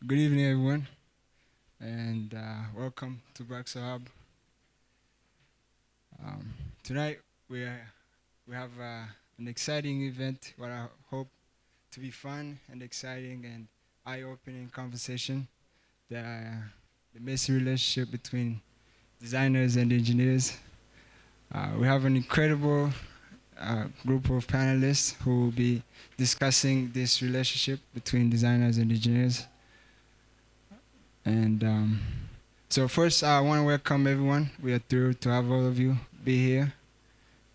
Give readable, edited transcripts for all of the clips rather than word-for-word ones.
Good evening, everyone, and welcome to Braxo Hub. Tonight we have an exciting event. What I hope to be fun and exciting and eye-opening conversation. The the messy relationship between designers and engineers. We have an incredible group of panelists who will be discussing this relationship between designers and engineers. And so first, I want to welcome everyone. We are thrilled to have all of you be here,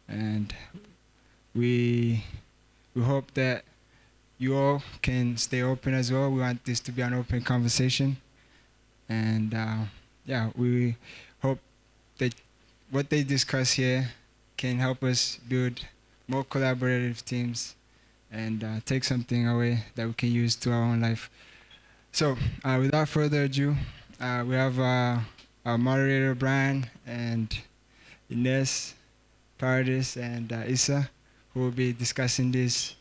and we hope that you all can stay open as well. We want this to be an open conversation, and yeah, we hope that what they discuss here can help us build more collaborative teams and take something away that we can use to our own life. So, without further ado, we have our moderator Brian and Ines, Paradis, and Issa, who will be discussing this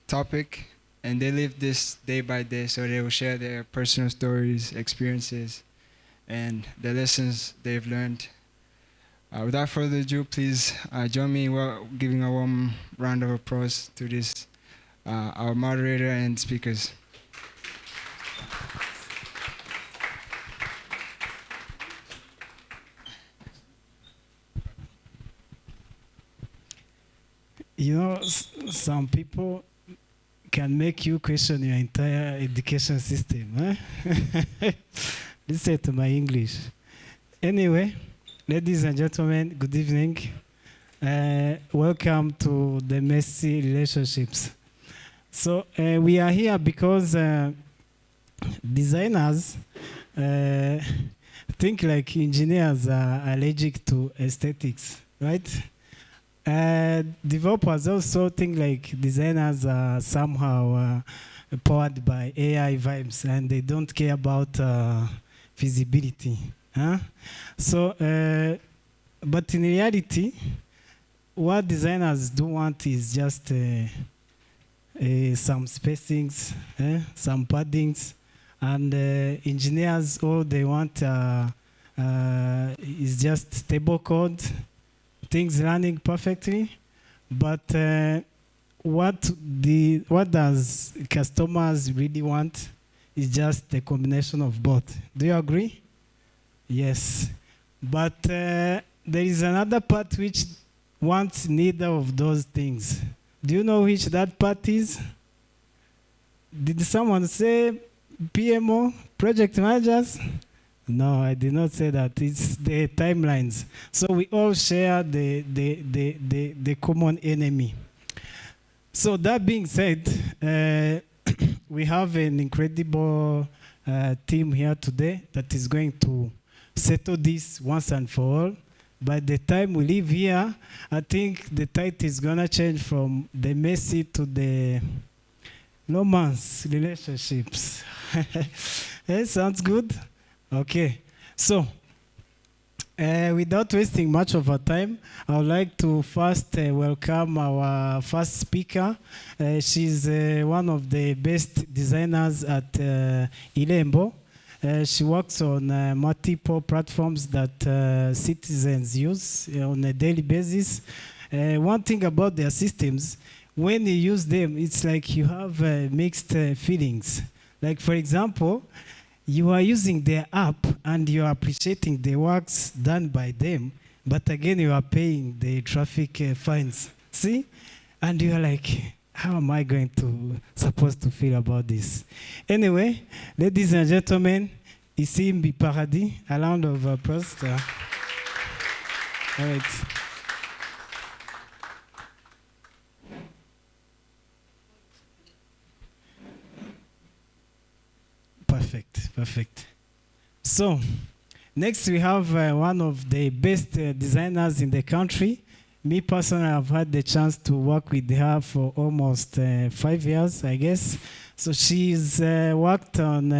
topic. And they live this day by day, so they will share their personal stories, experiences, and the lessons they've learned. Without further ado, please join me in giving a warm round of applause to this our moderator and speakers. You know, some people can make you question your entire education system. Eh? Listen to my English. Anyway, ladies and gentlemen, good evening. Welcome to the messy relationships. So we are here because designers think like engineers are allergic to aesthetics, right? Developers also think like designers are somehow powered by AI vibes and they don't care about feasibility. Huh? So, but in reality, what designers do want is just some spacings, some paddings, and engineers, all they want is just stable code, things running perfectly, but what does customers really want is just a combination of both. Do you agree? Yes. But there is another part which wants neither of those things. Do you know which that part is? Did someone say PMO, project managers? No, I did not say that. It's the timelines. So we all share the common enemy. So that being said, we have an incredible team here today that is going to settle this once and for all. By the time we leave here, I think the title is going to change from the messy to the romance relationships. Hey, sounds good? Okay, so without wasting much of our time, I would like to first welcome our first speaker. She's one of the best designers at Ilembo. She works on multiple platforms that citizens use on a daily basis. One thing about their systems, when you use them, it's like you have mixed feelings. Like, for example, you are using their app and you are appreciating the works done by them, but again you are paying the traffic fines. See? And you are like, how am I supposed to feel about this? Anyway, ladies and gentlemen, ici Mbi Paradis, a round of applause. All right. Perfect. So, next we have one of the best designers in the country. Me personally, I've had the chance to work with her for almost 5 years, I guess. So she's worked on,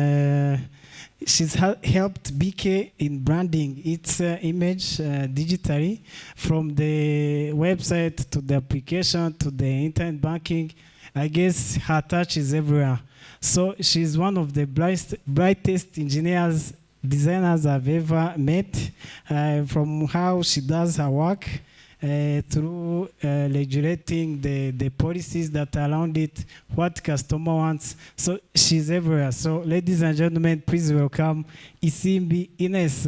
she's helped BK in branding its image digitally, from the website to the application to the internet banking. I guess her touch is everywhere. So she's one of the brightest engineers, designers I've ever met. From how she does her work, through regulating the policies that are around it, what customer wants. So she's everywhere. So ladies and gentlemen, please welcome Isimbi Ines.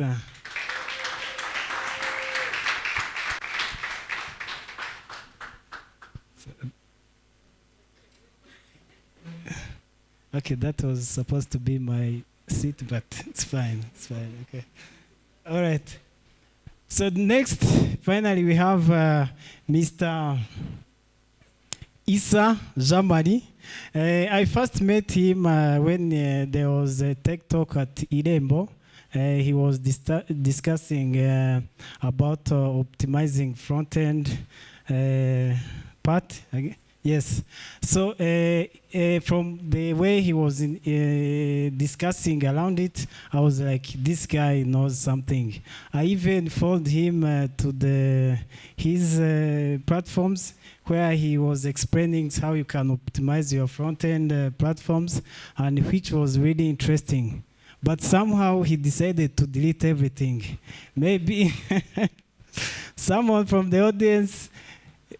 Okay, that was supposed to be my seat, but it's fine. It's fine. Okay. All right. So next, finally, we have Mr. Issa Jamari. I first met him when there was a tech talk at Irembo. He was discussing about optimizing front-end part. Yes. So from the way he was discussing around it, I was like, this guy knows something. I even followed him to his platforms where he was explaining how you can optimize your front-end platforms, and which was really interesting. But somehow he decided to delete everything. Maybe someone from the audience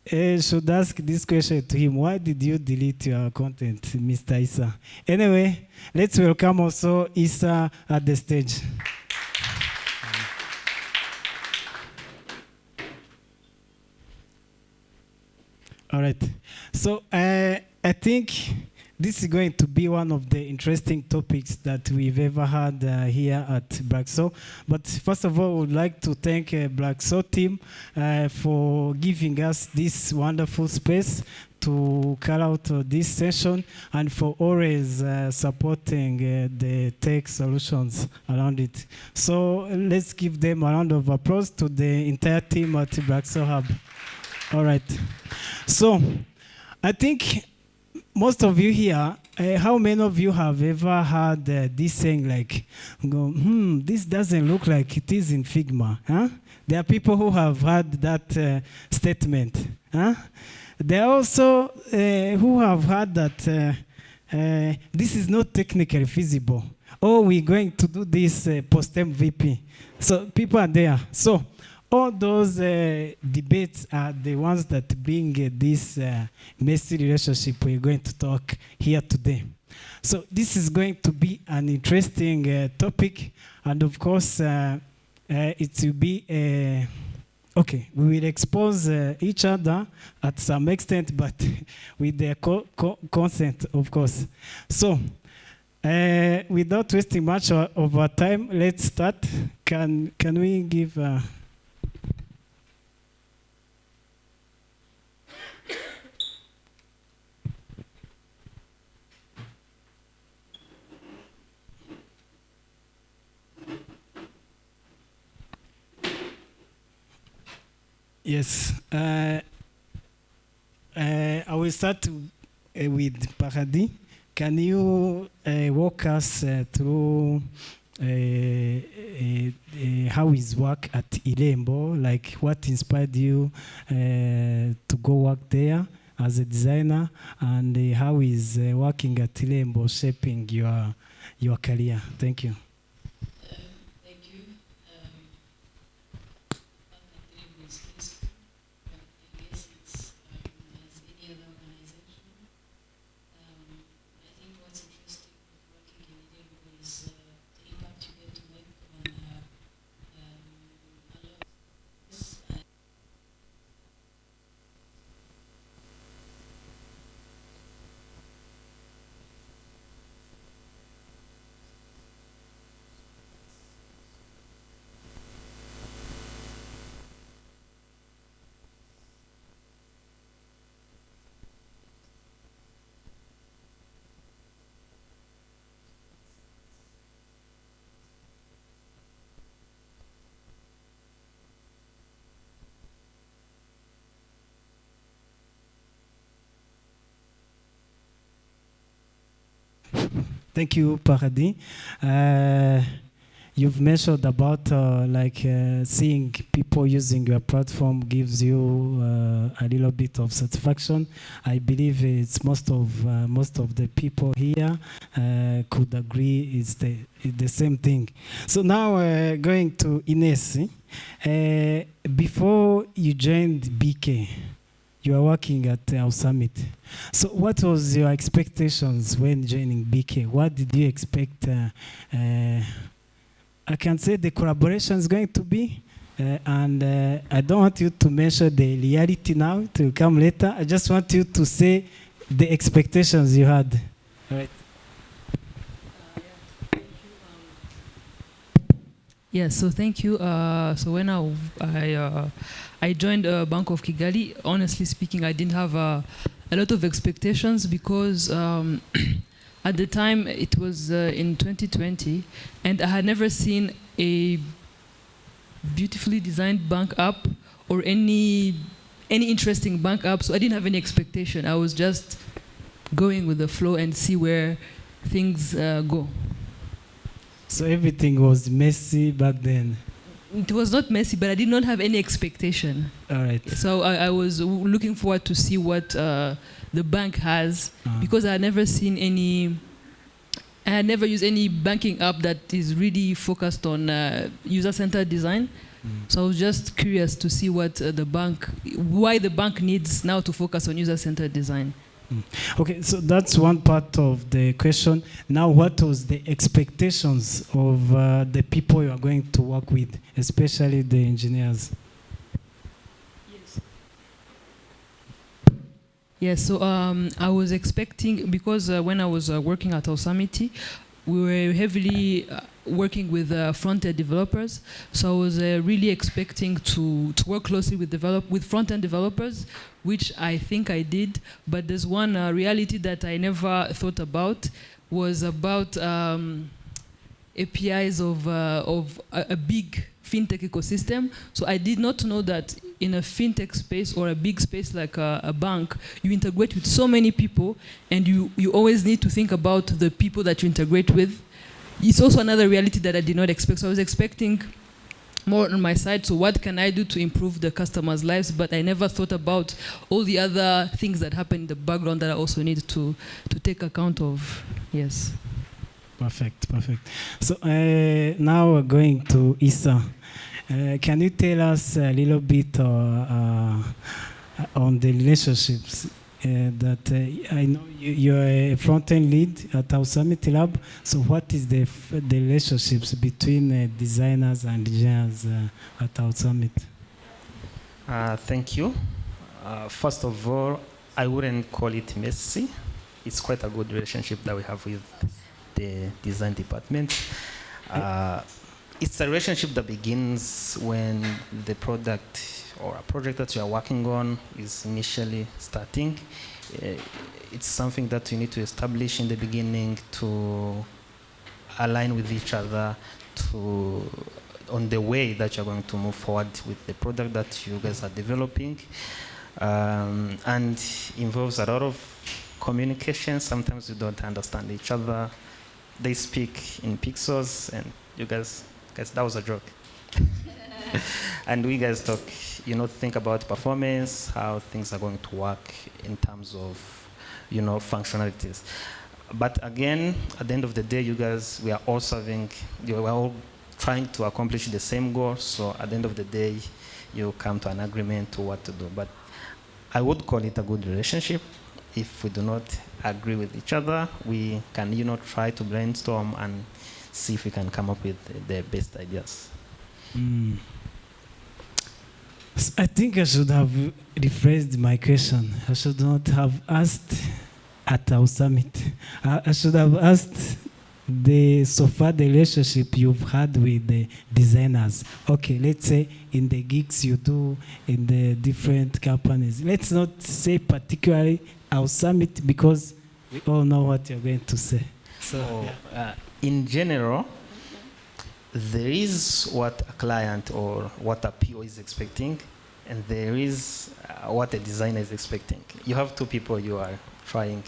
should ask this question to him. Why did you delete your content, Mr. Issa? Anyway, let's welcome also Issa at the stage. All right. So I think this is going to be one of the interesting topics that we've ever had here at Braxo. But first of all, I would like to thank Braxo team for giving us this wonderful space to carry out this session, and for always supporting the tech solutions around it. So let's give them a round of applause to the entire team at Braxo Hub. All right. So I think most of you here, how many of you have ever heard this saying like, this doesn't look like it is in Figma? Huh? There are people who have heard that statement. Huh? There are also who have heard that this is not technically feasible. Oh, we're going to do this post-MVP. So people are there. So all those debates are the ones that bring this messy relationship we're going to talk here today. So this is going to be an interesting topic, and of course, it will be okay. We will expose each other at some extent, but with their consent, of course. So, without wasting much of our time, let's start. Can we give? Yes. I will start with Paradis. Can you walk us through how is work at Irembo? Like, what inspired you to go work there as a designer, and how is working at Irembo shaping your career? Thank you. Thank you. Marketing is easy, but I guess it's as any other organization. I think what's interesting with working in Idembo is the impact you get to make on a lot of this. Thank you, Paradis. you've mentioned about seeing people using your platform gives you a little bit of satisfaction. I believe it's most of the people here could agree it's the same thing. So now going to Ines. Before you joined BK, you are working at our summit. So what was your expectations when joining BK? What did you expect? I can say the collaboration is going to be, and I don't want you to mention the reality now, it will come later. I just want you to say the expectations you had. All right. Yeah, so thank you. So when I joined Bank of Kigali, honestly speaking, I didn't have a lot of expectations because at the time it was in 2020, and I had never seen a beautifully designed bank app or any interesting bank app. So I didn't have any expectation. I was just going with the flow and see where things go. So everything was messy back then. It was not messy, but I did not have any expectation. All right. So I was looking forward to see what the bank has because I had never seen I had never used any banking app that is really focused on user-centered design. So I was just curious to see why the bank needs now to focus on user-centered design. Okay, so that's one part of the question. Now, what was the expectations of the people you are going to work with, especially the engineers? Yes, so I was expecting, because when I was working at Osamity, we were heavily working with front-end developers. So I was really expecting to work closely with front-end developers, which I think I did. But there's one reality that I never thought about, was about APIs of a big fintech ecosystem. So I did not know that in a fintech space or a big space like a bank, you integrate with so many people, and you always need to think about the people that you integrate with. It's also another reality that I did not expect. So I was expecting more on my side, so what can I do to improve the customers' lives? But I never thought about all the other things that happen in the background that I also need to take account of. Yes. Perfect. So now we're going to Issa. Can you tell us a little bit on the relationships that I know you're a front-end lead at our Summit Lab. So what is the relationships between designers and engineers at our Summit? Thank you. First of all, I wouldn't call it messy. It's quite a good relationship that we have with the design department. It's a relationship that begins when the product or a project that you are working on is initially starting. It's something that you need to establish in the beginning to align with each other on the way that you're going to move forward with the product that you guys are developing. And involves a lot of communication. Sometimes you don't understand each other. They speak in pixels, and you guys, that was a joke. And we guys talk, think about performance, how things are going to work in terms of, functionalities. But again, at the end of the day, you guys, we are all trying to accomplish the same goal. So at the end of the day, you come to an agreement to what to do. But I would call it a good relationship. If we do not agree with each other, we can, try to brainstorm and see if we can come up with the best ideas. I think I should have rephrased my question. I should not have asked at our summit. I should have asked so far the relationship you've had with the designers. Okay, let's say in the gigs you do in the different companies. Let's not say particularly our summit because we all know what you're going to say. So, in general, there is what a client or what a PO is expecting, and there is what a designer is expecting. You have two people you are trying,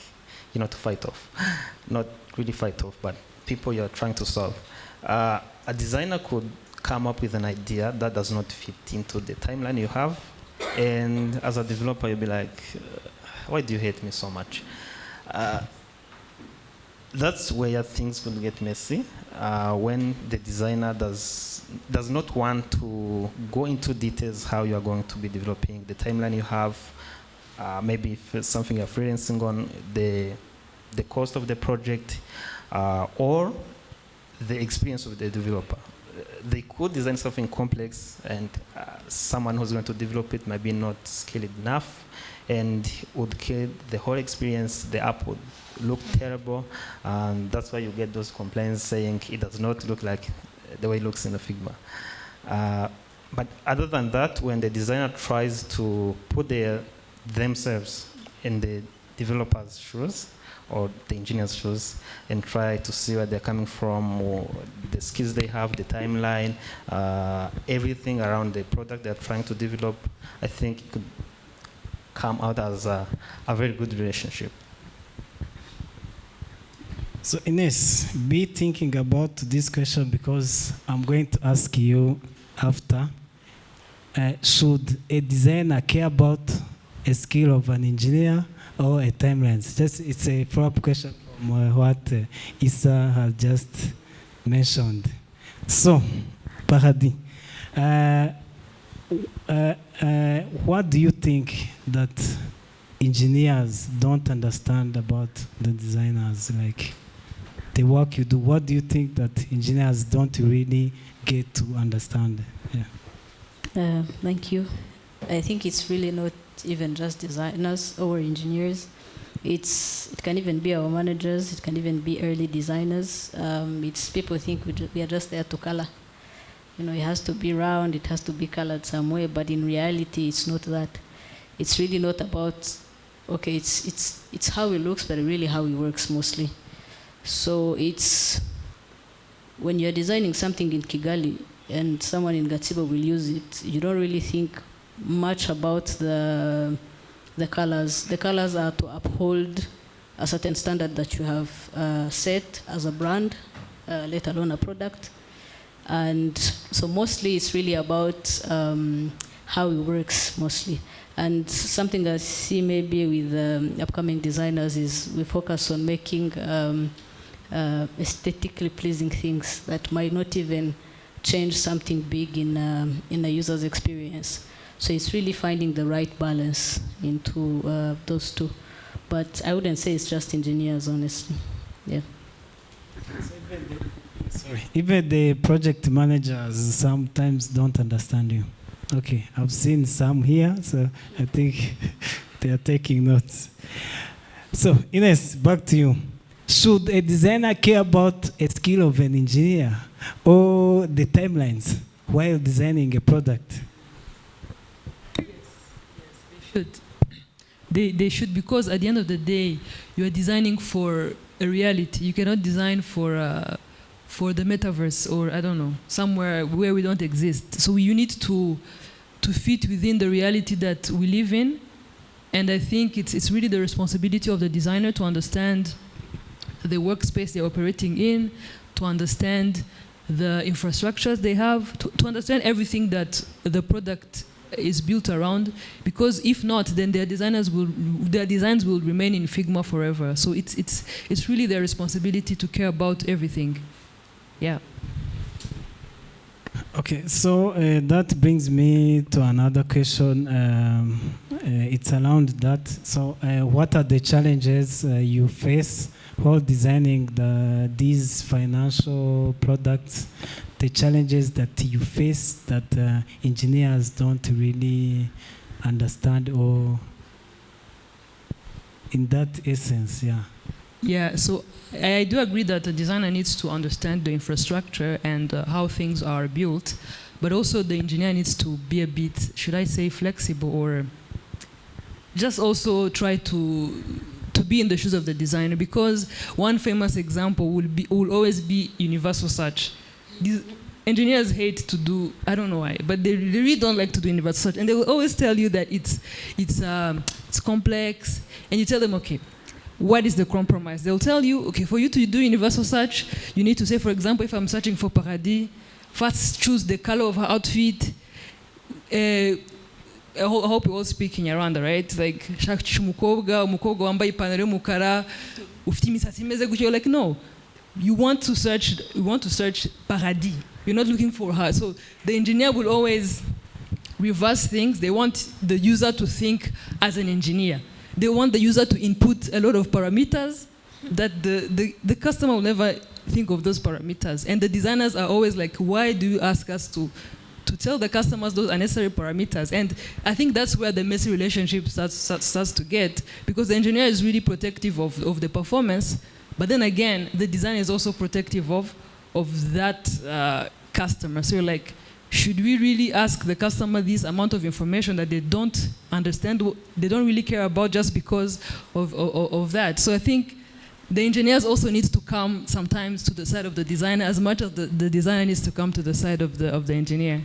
to fight off. Not really fight off, but people you're trying to solve. A designer could come up with an idea that does not fit into the timeline you have, and as a developer, you'll be like, why do you hate me so much? That's where things could get messy, when the designer does not want to go into details how you are going to be developing the timeline you have, maybe if it's something you're freelancing on, the cost of the project, or the experience of the developer. They could design something complex, and someone who's going to develop it might be not skilled enough, and would kill the whole experience. The app would look terrible, and that's why you get those complaints saying it does not look like the way it looks in the Figma. But other than that, when the designer tries to put themselves in the developer's shoes, or the engineer's shoes, and try to see where they're coming from, or the skills they have, the timeline, everything around the product they're trying to develop, I think it could come out as a very good relationship. So Ines, be thinking about this question, because I'm going to ask you after. Should a designer care about a skill of an engineer or a timeline? It's a follow-up question from what Issa has just mentioned. So, Paradis, what do you think that engineers don't understand about the designers? Like the work you do, what do you think that engineers don't really get to understand? Yeah. Thank you. I think it's really not even just designers or engineers. It can even be our managers. It can even be early designers. It's people think we are just there to color. You know, it has to be round. It has to be colored some way. But in reality, it's not that. It's really not about. Okay, it's how it looks, but really how it works mostly. So it's when you're designing something in Kigali and someone in Gatsibo will use it, you don't really think much about the colors. The colors are to uphold a certain standard that you have set as a brand, let alone a product. And so mostly it's really about how it works mostly. And something I see maybe with upcoming designers is we focus on making aesthetically pleasing things that might not even change something big in a user's experience. So it's really finding the right balance into those two. But I wouldn't say it's just engineers, honestly. Yeah. Even the project managers sometimes don't understand you. Okay, I've seen some here, so I think they are taking notes. So, Ines, back to you. Should a designer care about a skill of an engineer or the timelines while designing a product? Yes, they should. They should, because at the end of the day, you are designing for a reality. You cannot design for the metaverse, or I don't know, somewhere where we don't exist. So you need to fit within the reality that we live in. And I think it's really the responsibility of the designer to understand the workspace they're operating in, to understand the infrastructures they have, to understand everything that the product is built around. Because if not, then their designs will remain in Figma forever. So it's really their responsibility to care about everything. Yeah. Okay, so that brings me to another question. It's around that. So what are the challenges you face while designing these financial products? The challenges that you face that engineers don't really understand, or in that essence, yeah. Yeah, so I do agree that the designer needs to understand the infrastructure and how things are built, but also the engineer needs to be a bit, should I say, flexible, or just also try to be in the shoes of the designer. Because one famous example will always be universal search. These engineers hate to do, I don't know why, but they really don't like to do universal search, and they will always tell you that it's complex, and you tell them, okay, what is the compromise? They'll tell you, okay, for you to do universal search, you need to say, for example, if I'm searching for Paradis, first choose the color of her outfit. I hope you're all speaking around, right? Like, shakisha umukobwa wambaye ipantaro y'umukara, ufite imisatsi imeze gutyo. You're like, no. You want to search Paradis. You're not looking for her. So the engineer will always reverse things. They want the user to think as an engineer. They want the user to input a lot of parameters that the customer will never think of those parameters. And the designers are always like, why do you ask us to tell the customers those unnecessary parameters? And I think that's where the messy relationship starts to get, because the engineer is really protective of the performance, but then again, the design is also protective of that customer. So you're like, should we really ask the customer this amount of information that they don't understand, they don't really care about just because of that? So I think the engineers also need to come sometimes to the side of the designer as much as the designer needs to come to the side of the engineer.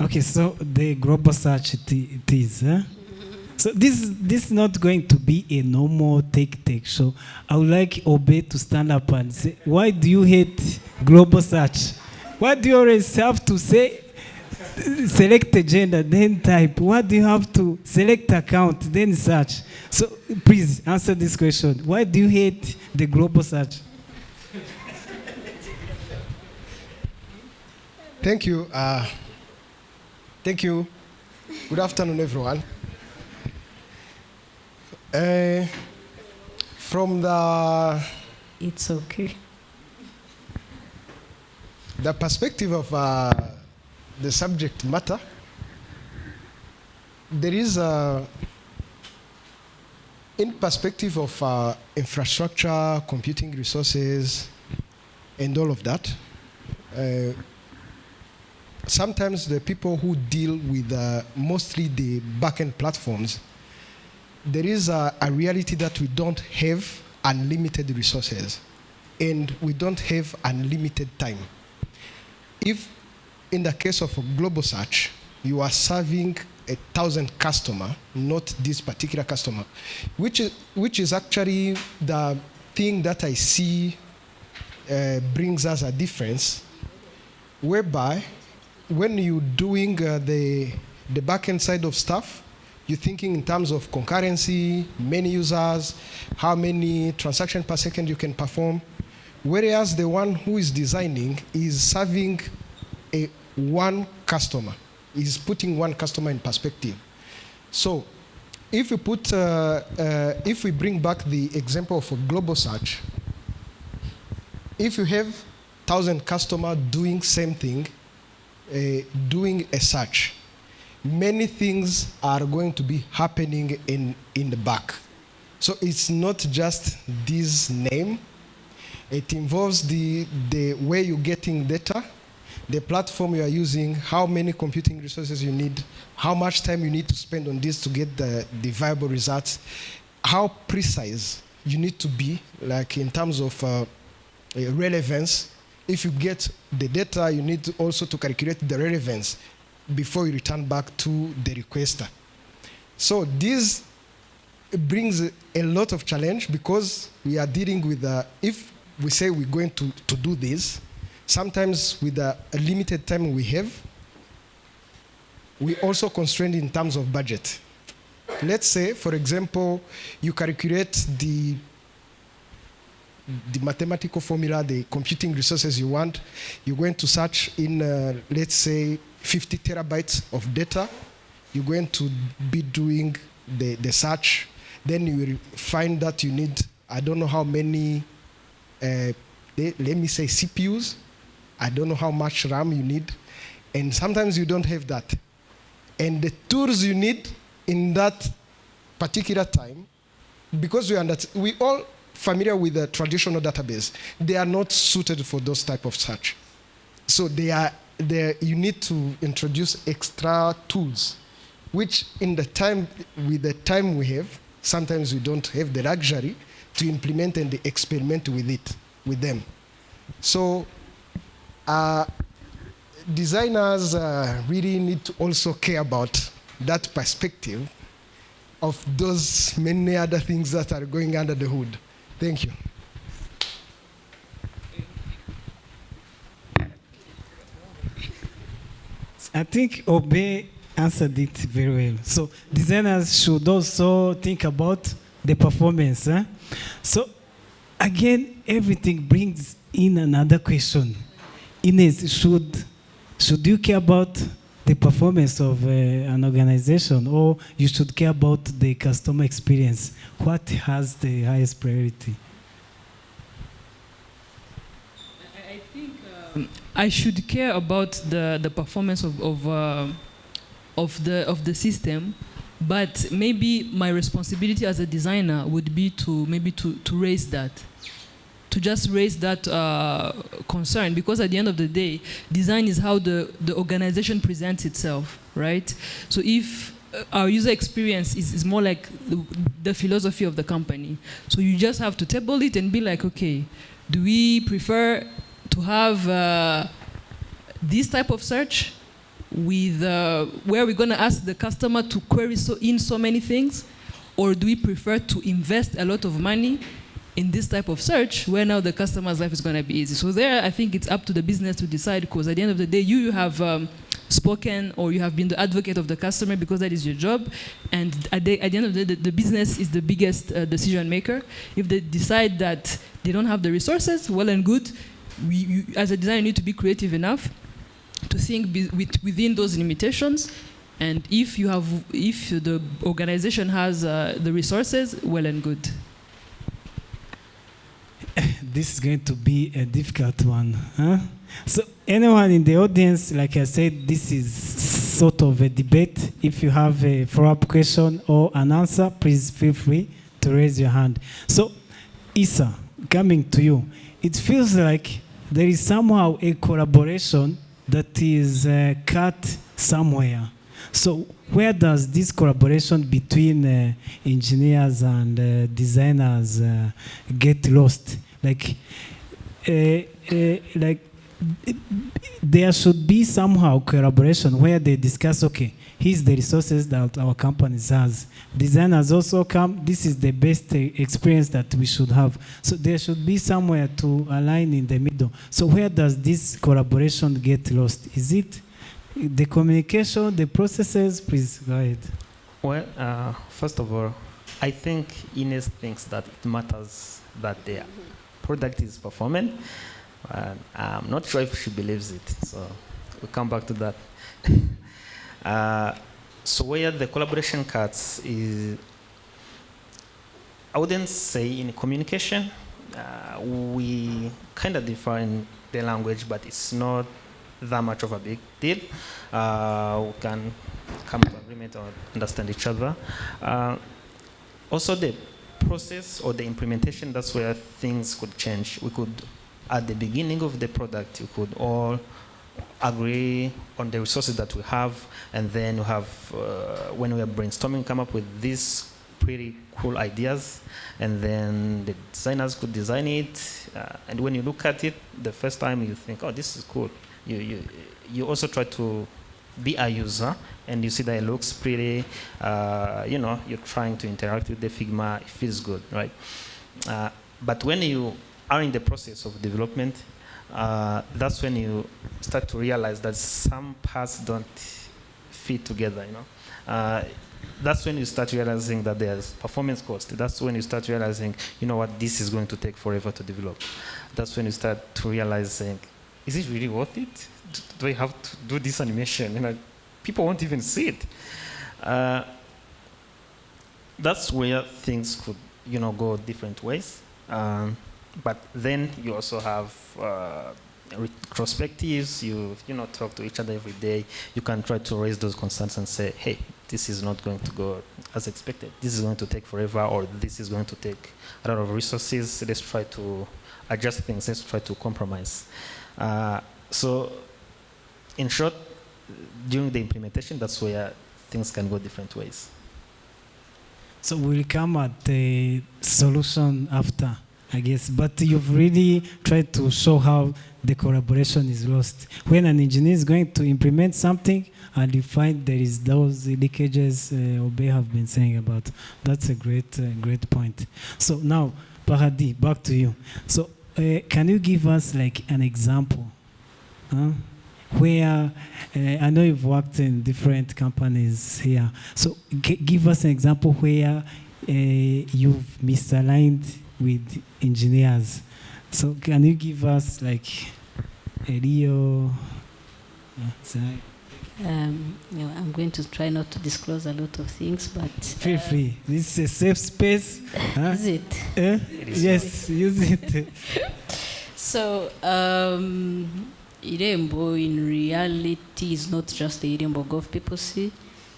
Okay, so the global search it is. So this is not going to be a normal take. So I would like Obe to stand up and say, why do you hate global search? Why do you always have to say, select a gender, then type? Why do you have to select account, then search? So please answer this question. Why do you hate the global search? Thank you. Thank you. Good afternoon, everyone. From It's okay. the perspective of the subject matter, there is in perspective of infrastructure, computing resources, and all of that, sometimes the people who deal with mostly the back-end platforms, there is a reality that we don't have unlimited resources and we don't have unlimited time. If in the case of a global search, you are serving 1,000 customer, not this particular customer, which is actually the thing that I see brings us a difference, whereby when you're doing the back-end side of stuff, you're thinking in terms of concurrency, many users, how many transactions per second you can perform, whereas the one who is designing is serving one customer, is putting one customer in perspective. So if we put, if we bring back the example of a global search, if you have 1,000 customers doing same thing, doing a search, many things are going to be happening in the back. So it's not just this name. It involves the way you're getting data, the platform you are using, how many computing resources you need, how much time you need to spend on this to get the viable results, how precise you need to be, like in terms of relevance. If you get the data, you need to also to calculate the relevance before you return back to the requester. So this brings a lot of challenge, because we are dealing with, if we say we're going to do this, sometimes with a limited time we have, we also constrained in terms of budget. Let's say, for example, you calculate the mathematical formula, the computing resources you want. You're going to search in, let's say, 50 terabytes of data. You're going to be doing the search. Then you will find that you need, I don't know how many, let me say CPUs. I don't know how much RAM you need. And sometimes you don't have that. And the tools you need in that particular time, because we all familiar with the traditional database, they are not suited for those type of search. So you need to introduce extra tools, which with the time we have, sometimes we don't have the luxury to implement and experiment with them. So designers really need to also care about that perspective, of those many other things that are going under the hood. Thank you. I think Obe answered it very well. So designers should also think about the performance. So again, everything brings in another question. Ines, should you care about the performance of an organization, or you should care about the customer experience? What has the highest priority? I think I should care about the performance of the system, but maybe my responsibility as a designer would be to raise that, to just raise that concern, because at the end of the day, design is how the organization presents itself, right? So if our user experience is more like the philosophy of the company, so you just have to table it and be like, okay, do we prefer to have this type of search with where we're going to ask the customer to query so many things, or do we prefer to invest a lot of money in this type of search where now the customer's life is going to be easy? So there, I think it's up to the business to decide, because at the end of the day, you have spoken, or you have been the advocate of the customer because that is your job, and at the end of the day, the business is the biggest decision maker. If they decide that they don't have the resources, well and good. You, as a designer, need to be creative enough to think within those limitations, and if the organization has the resources, well and good. This is going to be a difficult one. Huh? So anyone in the audience, like I said, this is sort of a debate. If you have a follow-up question or an answer, please feel free to raise your hand. So, Issa, coming to you, it feels like there is somehow a collaboration that is cut somewhere. So where does this collaboration between engineers and designers get lost? Like there should be somehow collaboration where they discuss, okay, here's the resources that our company has. Designers also come, this is the best experience that we should have. So there should be somewhere to align in the middle. So where does this collaboration get lost? Is it the communication, the processes? Please go ahead. Well, first of all, I think Ines thinks that it matters that the product is performing. I'm not sure if she believes it, so we'll come back to that. So where the collaboration cuts is, I wouldn't say in communication. We kind of differ in the language, but it's not that much of a big deal. We can come to agreement or understand each other. Also the process or the implementation, that's where things could change. We could, at the beginning of the product, you could all agree on the resources that we have, and then we have, when we are brainstorming, come up with these pretty cool ideas, and then the designers could design it, and when you look at it the first time, you think, oh, this is cool. You also try to be a user, and you see that it looks pretty, you're trying to interact with the Figma, it feels good, right? But when you are in the process of development, that's when you start to realize that some parts don't fit together, that's when you start realizing that there's performance cost. That's when you start realizing, you know what, this is going to take forever to develop. That's when you start to realizing, is it really worth it? Do I have to do this animation? People won't even see it. That's where things could, go different ways. But then you also have retrospectives. You talk to each other every day. You can try to raise those concerns and say, hey, this is not going to go as expected. This is going to take forever, or this is going to take a lot of resources. Let's try to adjust things. Let's try to compromise. So, in short, during the implementation, that's where things can go different ways. So we'll come at the solution after. I guess. But you've really tried to show how the collaboration is lost. When an engineer is going to implement something and you find there is those leakages Obe have been saying about, that's a great point. So now, Paradis, back to you. So can you give us like an example where, I know you've worked in different companies here, so give us an example where you've misaligned with engineers. So can you give us like a real... I'm going to try not to disclose a lot of things, but... Feel free. This is a safe space. Is it? Yes, use it. So, Irembo in reality is not just the Irembo Gov people see.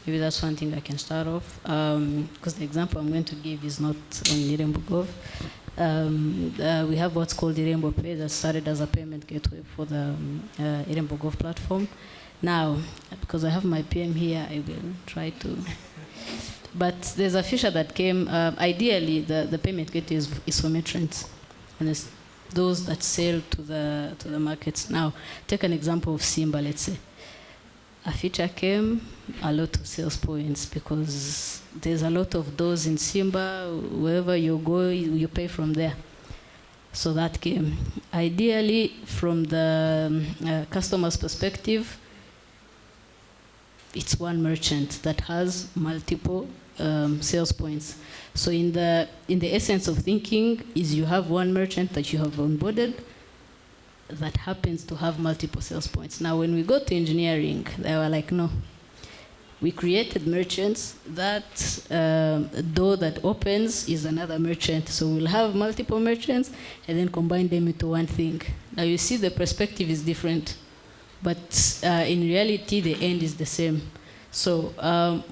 Maybe that's one thing I can start off. Because the example I'm going to give is not on Irembo Gov. We have what's called Irembo Pay that started as a payment gateway for the Irembo Gov platform. Now, because I have my PM here, I will try to. But there's a feature that came. Ideally, the payment gateway is for merchants, and it's those that sell to the markets. Now, take an example of Simba. Let's say a feature came, a lot of sales points, because there's a lot of those in Simba. Wherever you go, you pay from there. So that came. Ideally, from the customer's perspective, it's one merchant that has multiple sales points. So in the essence of thinking is you have one merchant that you have onboarded that happens to have multiple sales points. Now when we go to engineering, they were like, no. We created merchants that door that opens is another merchant. So we'll have multiple merchants and then combine them into one thing. Now you see the perspective is different. But in reality, the end is the same. So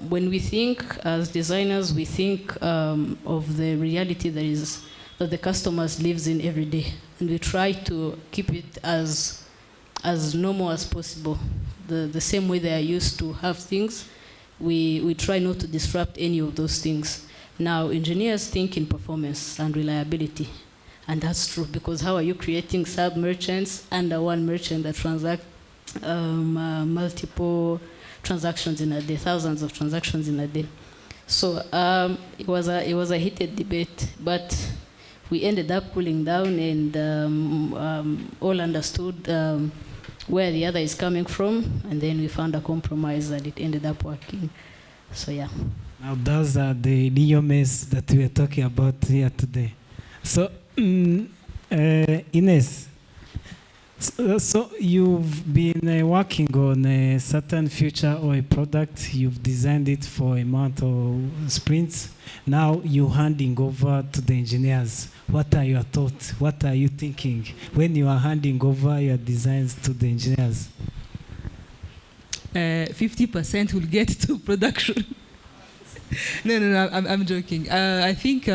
when we think as designers, we think of the reality that the customers lives in every day. And we try to keep it as normal as possible. The same way they are used to have things, we try not to disrupt any of those things. Now, engineers think in performance and reliability. And that's true, because how are you creating sub-merchants under one merchant that transact multiple transactions in a day, thousands of transactions in a day? So it was a heated debate, but we ended up cooling down and all understood where the other is coming from, and then we found a compromise and it ended up working. So yeah. Now those are the idioms that we are talking about here today. So Ines, so you've been working on a certain feature or a product, you've designed it for a month or sprints. Now you're handing over to the engineers. What are your thoughts? What are you thinking when you are handing over your designs to the engineers? 50% will get to production. No, I'm joking. I think,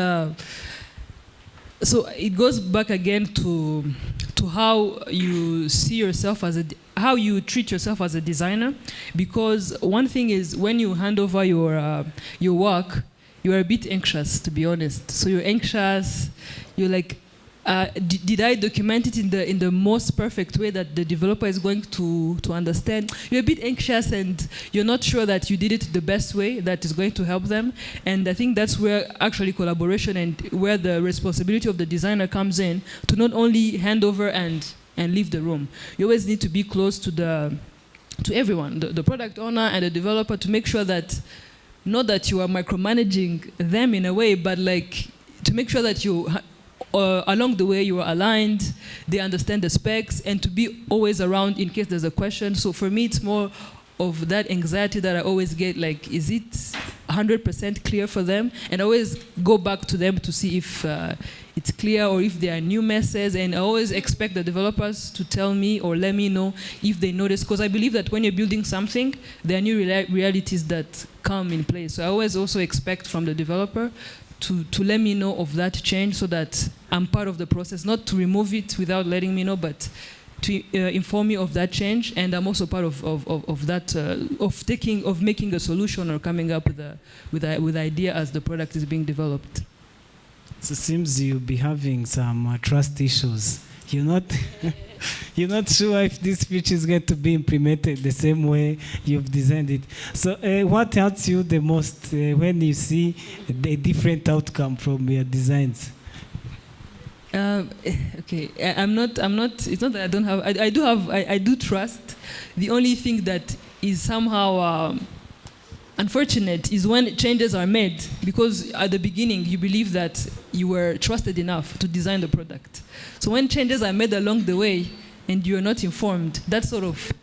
so it goes back again to how you see yourself how you treat yourself as a designer, because one thing is when you hand over your work, you're a bit anxious, to be honest. So you're anxious, you're like, did I document it in the most perfect way that the developer is going to understand? You're a bit anxious and you're not sure that you did it the best way that is going to help them. And I think that's where actually collaboration and where the responsibility of the designer comes in, to not only hand over and leave the room. You always need to be close to everyone, the product owner and the developer, to make sure that, not that you are micromanaging them in a way, but like to make sure that you along the way you are aligned, they understand the specs, and to be always around in case there's a question. So for me, it's more of that anxiety that I always get, like, is it 100% clear for them? And I always go back to them to see if it's clear or if there are new messes, and I always expect the developers to tell me or let me know if they notice, because I believe that when you're building something, there are new realities that come in place. So I always also expect from the developer to let me know of that change, so that I'm part of the process, not to remove it without letting me know, but to inform me of that change, and I'm also part of that of making a solution or coming up with idea as the product is being developed. So it seems you'll be having some trust issues. You're not, you're not sure if this feature is going to be implemented the same way you've designed it. So what hurts you the most when you see the different outcome from your designs? Okay, I'm not. It's not that I don't have. I do have. I do trust. The only thing that is somehow unfortunate is when changes are made, because at the beginning you believe that you were trusted enough to design the product. So when changes are made along the way and you are not informed, that sort of,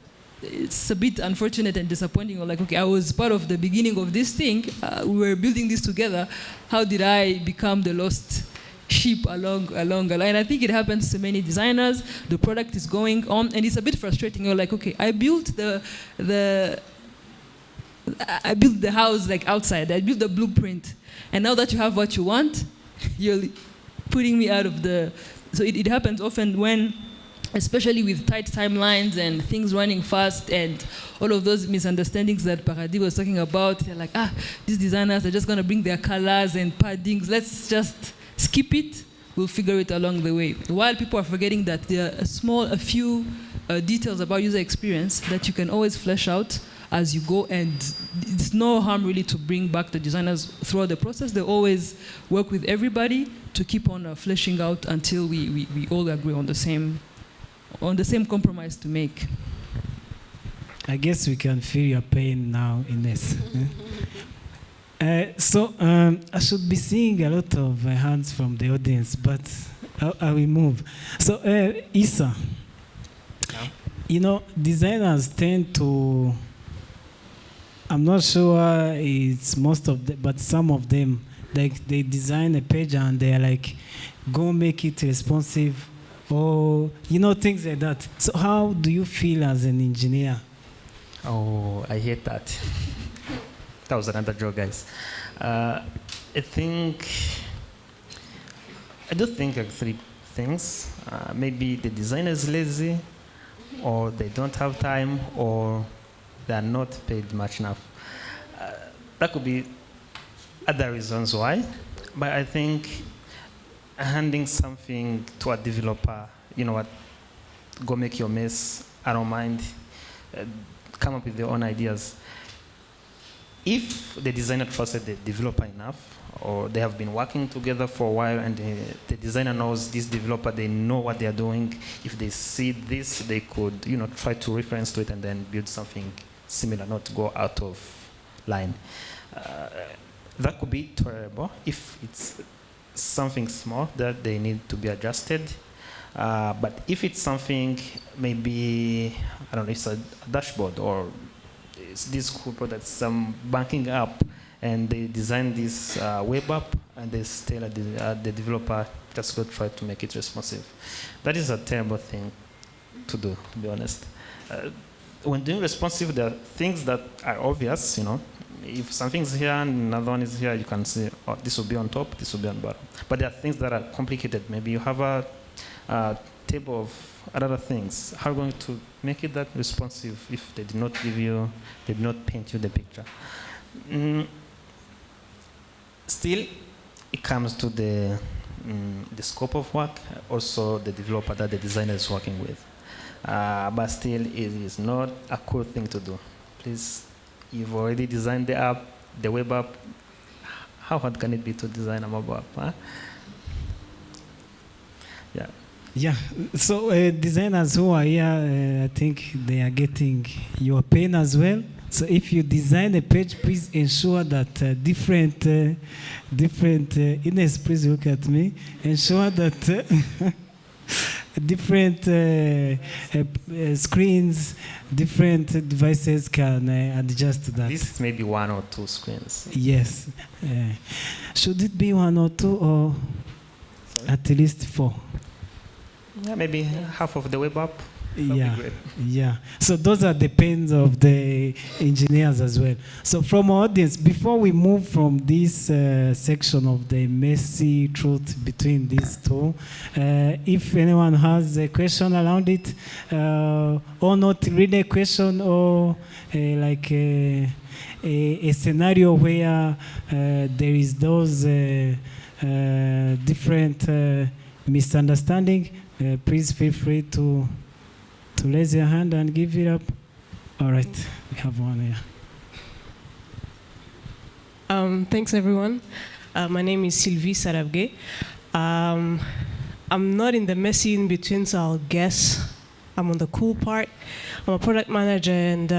it's a bit unfortunate and disappointing. Or like, okay, I was part of the beginning of this thing. We were building this together. How did I become the lost sheep along the line? I think it happens to many designers. The product is going on, and it's a bit frustrating. You're like, okay, I built I built the house like outside. I built the blueprint, and now that you have what you want, you're putting me out of the. So it happens often when, especially with tight timelines and things running fast and all of those misunderstandings that Paradis was talking about. They're like, these designers are just going to bring their colors and paddings. Let's just skip it. We'll figure it along the way. While people are forgetting that there are a few details about user experience that you can always flesh out as you go, and it's no harm really to bring back the designers throughout the process. They always work with everybody to keep on fleshing out until we all agree on the same compromise to make. I guess we can feel your pain now, Ines. So I should be seeing a lot of hands from the audience, but I will move. So Issa, designers tend to, I'm not sure it's most of them, but some of them, like they design a page and they're like, go make it responsive, or things like that. So how do you feel as an engineer? Oh, I hate that. That was another joke, guys. I do think of three things. Maybe the designer is lazy, or they don't have time, or they are not paid much enough. That could be other reasons why, but I think handing something to a developer, you know what, go make your mess, I don't mind, come up with their own ideas. If the designer trusted the developer enough, or they have been working together for a while and the designer knows this developer, they know what they are doing, if they see this, they could try to reference to it and then build something similar, not to go out of line. That could be tolerable if it's something small that they need to be adjusted. But if it's something, maybe, I don't know, it's a dashboard, or it's this cool product, some banking app, and they design this web app, and they tell the developer, just go try to make it responsive. That is a terrible thing to do, to be honest. When doing responsive, there are things that are obvious, If something's here and another one is here, you can say, oh, this will be on top, this will be on bottom. But there are things that are complicated. Maybe you have a table of other things. How are you going to make it that responsive if they did not paint you the picture? Still, it comes to the scope of work, also the developer that the designer is working with. But still, it is not a cool thing to do. Please, you've already designed the app, the web app. How hard can it be to design a mobile app? Huh? Yeah. Yeah. So designers who are here, I think they are getting your pain as well. So if you design a page, please ensure that different, Ines, please look at me. Ensure that different screens, different devices can adjust to that. This may be 1 or 2 screens. Yes. Should it be 1 or 2, or at least 4? Yeah, maybe half of the web app. Yeah. So those are the pains of the engineers as well. So from our audience, before we move from this section of the messy truth between these two, if anyone has a question around it, or not really a question, or like a scenario where there is those different misunderstanding, please feel free to raise your hand and give it up. All right, we have one here. Thanks, everyone. My name is Sylvie Sarabge. I'm not in the messy in between, so I'll guess. I'm on the cool part. I'm a product manager, and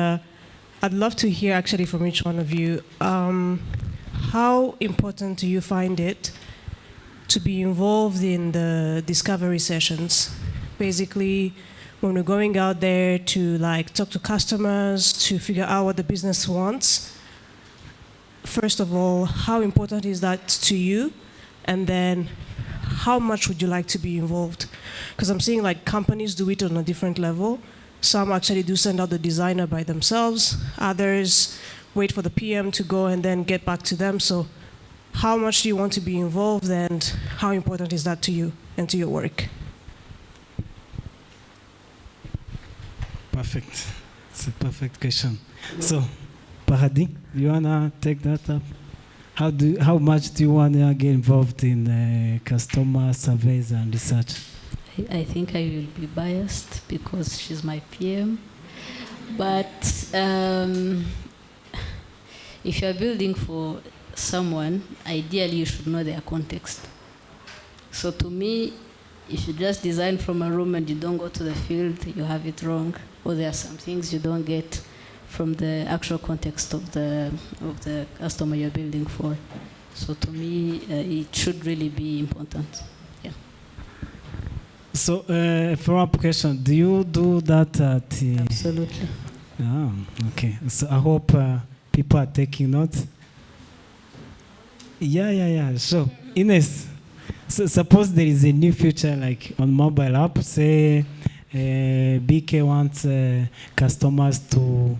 I'd love to hear actually from each one of you. How important do you find it to be involved in the discovery sessions? Basically, when we're going out there to like talk to customers, to figure out what the business wants. First of all, how important is that to you? And then how much would you like to be involved? Because I'm seeing like companies do it on a different level. Some actually do send out the designer by themselves. Others wait for the PM to go and then get back to them. So how much do you want to be involved, and how important is that to you and to your work? Perfect. It's a perfect question. So, Paradis, you wanna take that up? How much do you wanna get involved in customer surveys and research? I think I will be biased because she's my PM. But if you're building for someone, ideally you should know their context. So to me, if you just design from a room and you don't go to the field, you have it wrong. Or there are some things you don't get from the actual context of the customer you're building for. So to me, it should really be important. Yeah. So, follow-up question: do you do that at? Absolutely. Oh, okay. So I hope people are taking notes. Yeah. So, Ines, so suppose there is a new feature like on mobile app. Say, BK wants customers to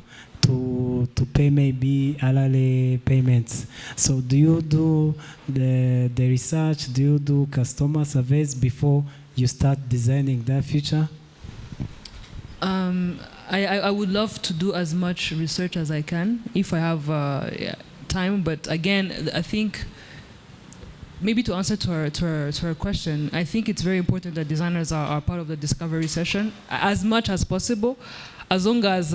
pay maybe hourly payments. So do you do the research? Do you do customer surveys before you start designing that feature? I would love to do as much research as I can if I have time. But again, I think maybe to answer to her question, I think it's very important that designers are part of the discovery session as much as possible, as long as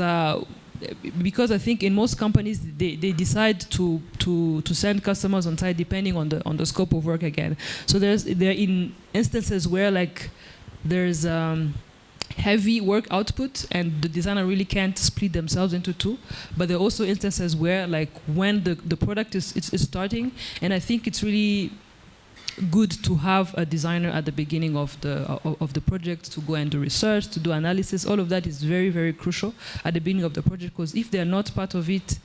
because I think in most companies they decide to send customers on site depending on the scope of work again. So there are in instances where like there's heavy work output and the designer really can't split themselves into two. But there are also instances where like when the product is starting, and I think it's really good to have a designer at the beginning of the project to go and do research, to do analysis. All of that is very, very crucial at the beginning of the project, because if they're not part of it,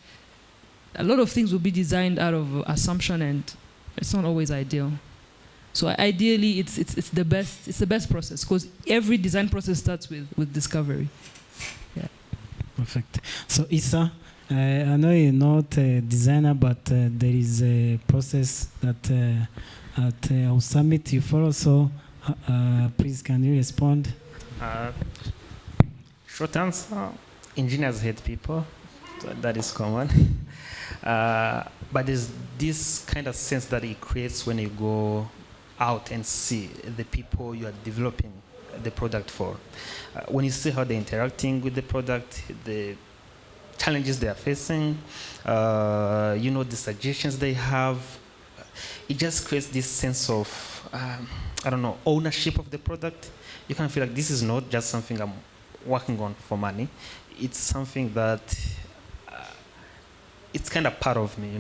a lot of things will be designed out of assumption, and it's not always ideal. So ideally, it's the best process, because every design process starts with discovery. Yeah. Perfect. So Issa, I know you're not a designer, but there is a process that at our summit you follow. So please, can you respond? Short answer: engineers hate people. So that is common. But there's this kind of sense that it creates when you go out and see the people you are developing the product for. When you see how they're interacting with the product, the challenges they are facing, the suggestions they have, it just creates this sense of, ownership of the product. You can feel like this is not just something I'm working on for money. It's something that it's kind of part of me,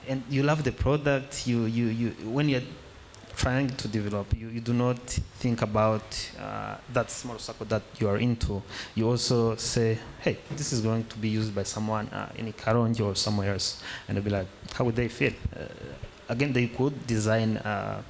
and you love the product. You when you're trying to develop, you do not think about that small circle that you are into. You also say, hey, this is going to be used by someone in Karongi or somewhere else, and they'll be like, how would they feel? Again, they could design a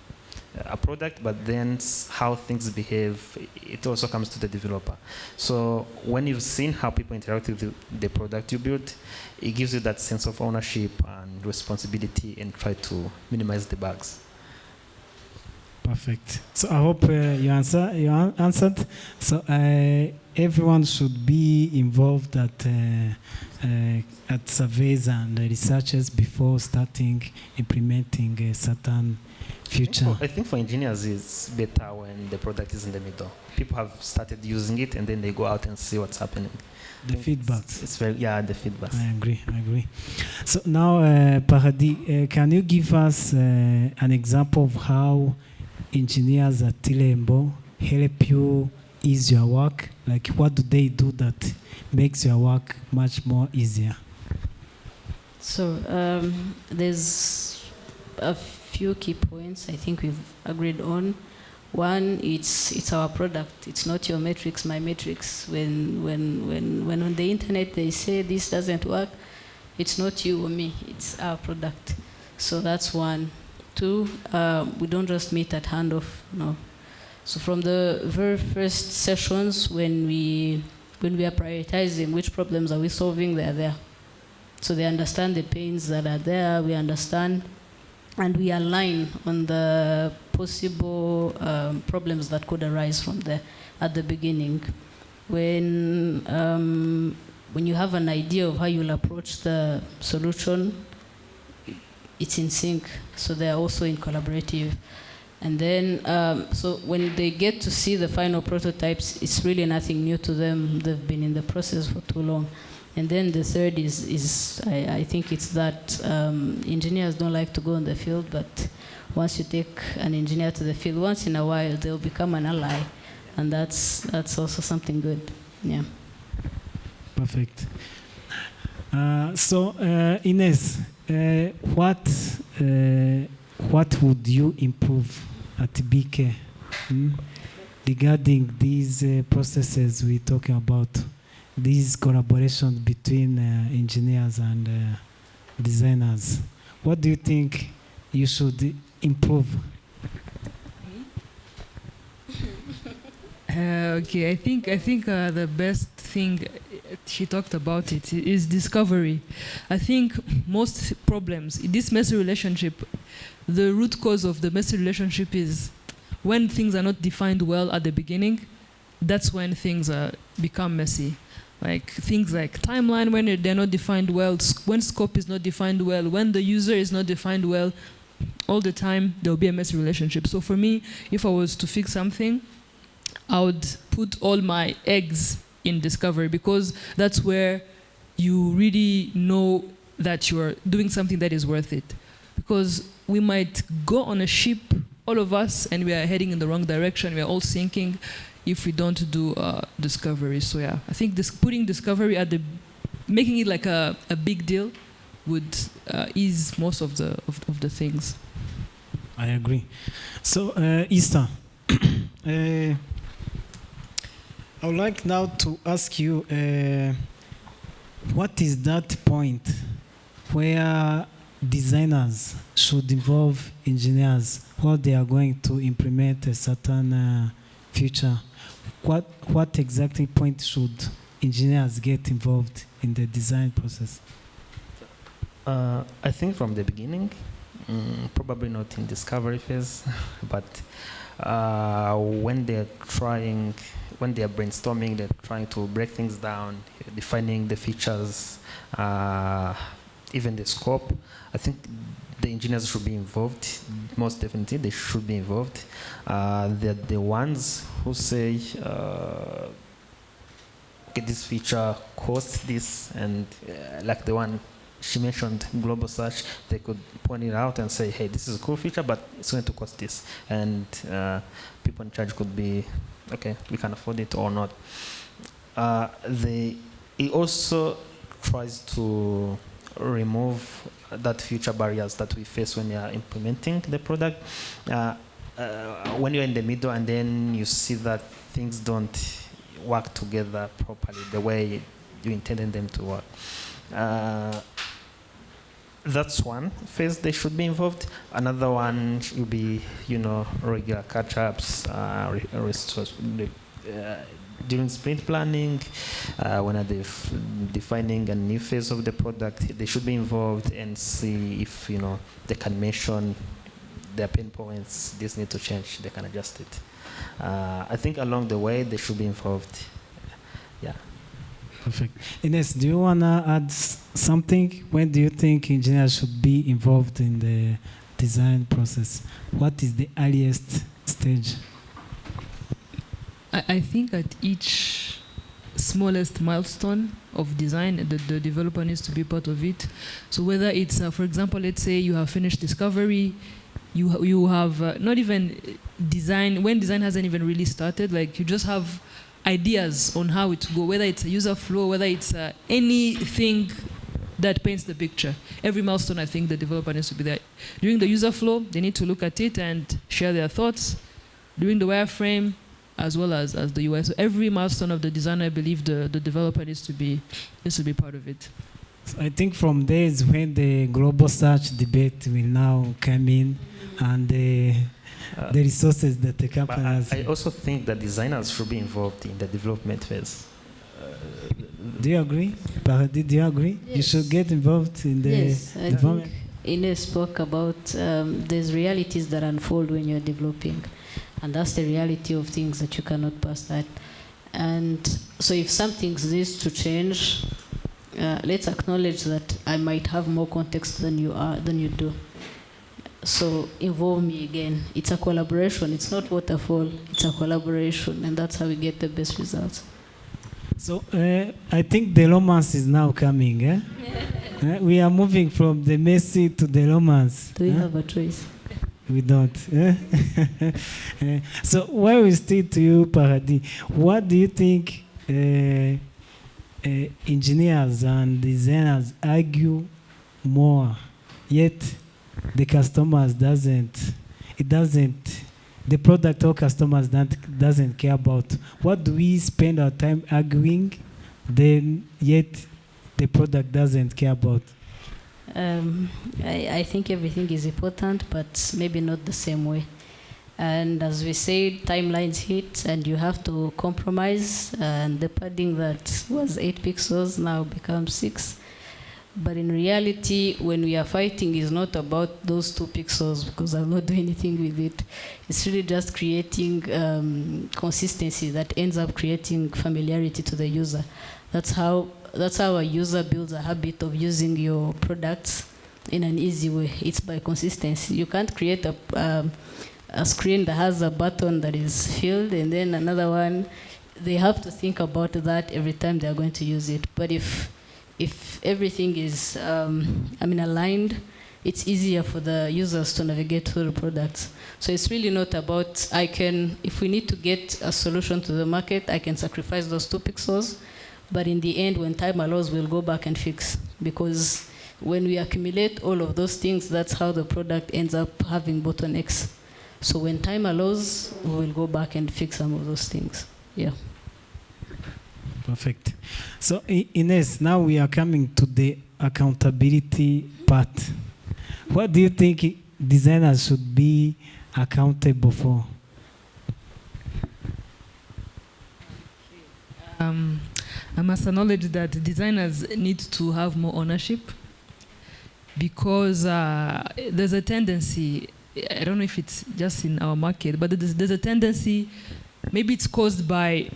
product, but then how things behave, it also comes to the developer. So when you've seen how people interact with the product you built, it gives you that sense of ownership and responsibility, and try to minimize the bugs. Perfect. So I hope you answered. So everyone should be involved at surveys and researches before starting implementing a certain future. I think for engineers it's better when the product is in the middle. People have started using it and then they go out and see what's happening. The feedback. It's very, yeah, the feedback. I agree. So now, Paradis, can you give us an example of how engineers at Tilembo help you ease your work? Like, what do they do that makes your work much more easier? So there's a few key points I think we've agreed on. One, it's our product. It's not your metrics, my metrics. When on the internet they say this doesn't work, it's not you or me, it's our product. So that's one. Two, we don't just meet at handoff, no. So from the very first sessions, when we are prioritizing which problems are we solving, they're there. So they understand the pains that are there, we understand, and we align on the possible problems that could arise from there at the beginning. When you have an idea of how you'll approach the solution, it's in sync, so they're also in collaborative. And then, so when they get to see the final prototypes, it's really nothing new to them. They've been in the process for too long. And then the third is I think it's that engineers don't like to go in the field, but once you take an engineer to the field, once in a while, they'll become an ally. And that's also something good, yeah. Perfect. So, Ines, what would you improve at BK regarding these processes we're talking about, these collaborations between engineers and designers? What do you think you should improve? Okay, I think the best thing she talked about it is discovery. I think most problems, this messy relationship, the root cause of the messy relationship is when things are not defined well at the beginning. That's when things become messy. Like things like timeline, when they're not defined well, when scope is not defined well, when the user is not defined well, all the time there'll be a messy relationship. So for me, if I was to fix something, I would put all my eggs in discovery, because that's where you really know that you're doing something that is worth it. Because we might go on a ship, all of us, and we are heading in the wrong direction, we are all sinking if we don't do discovery. So yeah, I think putting discovery at making it like a big deal would ease most of the things. I agree. So, Easter, I would like now to ask you, what is that point where designers should involve engineers while they are going to implement a certain feature? What exactly point should engineers get involved in the design process? I think from the beginning, probably not in discovery phase, but when they're brainstorming, they're trying to break things down, defining the features, even the scope. I think the engineers should be involved. Most definitely, they should be involved. They're the ones who say, okay, this feature costs this, and like the one she mentioned, global search, they could point it out and say, hey, this is a cool feature, but it's going to cost this. And people in charge could be, okay, we can afford it or not. It also tries to remove that future barriers that we face when we are implementing the product. When you're in the middle and then you see that things don't work together properly the way you intended them to work. That's one phase they should be involved. Another one will be, regular catch-ups, during sprint planning, when they're defining a new phase of the product, they should be involved and see if, they can mention their pain points, this need to change, they can adjust it. I think along the way, they should be involved. Yeah. Perfect. Ines, do you want to add something? When do you think engineers should be involved in the design process? What is the earliest stage? I think at each smallest milestone of design, the developer needs to be part of it. So whether it's, for example, let's say you have finished discovery, you have not even design, when design hasn't even really started, like you just have ideas on how it go, whether it's a user flow, whether it's anything that paints the picture. Every milestone, I think the developer needs to be there. During the user flow, they need to look at it and share their thoughts. During the wireframe, as well as the UI. So every milestone of the design, I believe the developer needs to be part of it. So I think from there is when the global search debate will now come in, and the resources that the company has. I also think that designers should be involved in the development phase. Do you agree? Paradis, do you agree? Yes. You should get involved in the Yes, I development. think Ines spoke about there's realities that unfold when you're developing, and that's the reality of things that you cannot pass that. And so if something needs to change, let's acknowledge that I might have more context than you do. So involve me again. It's a collaboration. It's not waterfall. It's a collaboration, and that's how we get the best results. So I think the romance is now coming. Eh? We are moving from the messy to the romance. Do we have a choice? We don't. So while we stay to you, Paradis, what do you think engineers and designers argue more, yet the customers the product or customers doesn't care about? What do we spend our time arguing, then yet the product doesn't care about? I think everything is important, but maybe not the same way. And as we said, timelines hit, and you have to compromise. And the padding that was 8 pixels now becomes 6. But in reality, when we are fighting, it's not about those 2 pixels, because I'll not do anything with it. It's really just creating consistency that ends up creating familiarity to the user. That's how a user builds a habit of using your products in an easy way. It's by consistency. You can't create a screen that has a button that is filled and then another one. They have to think about that every time they're going to use it. But if everything is aligned, it's easier for the users to navigate through the products. So it's really not about, if we need to get a solution to the market, I can sacrifice those 2 pixels. But in the end, when time allows, we'll go back and fix. Because when we accumulate all of those things, that's how the product ends up having bottlenecks. So when time allows, we will go back and fix some of those things. Yeah. Perfect. So Ines, now we are coming to the accountability part. What do you think designers should be accountable for? I must acknowledge that designers need to have more ownership, because there's a tendency, I don't know if it's just in our market, but there's a tendency, maybe it's caused by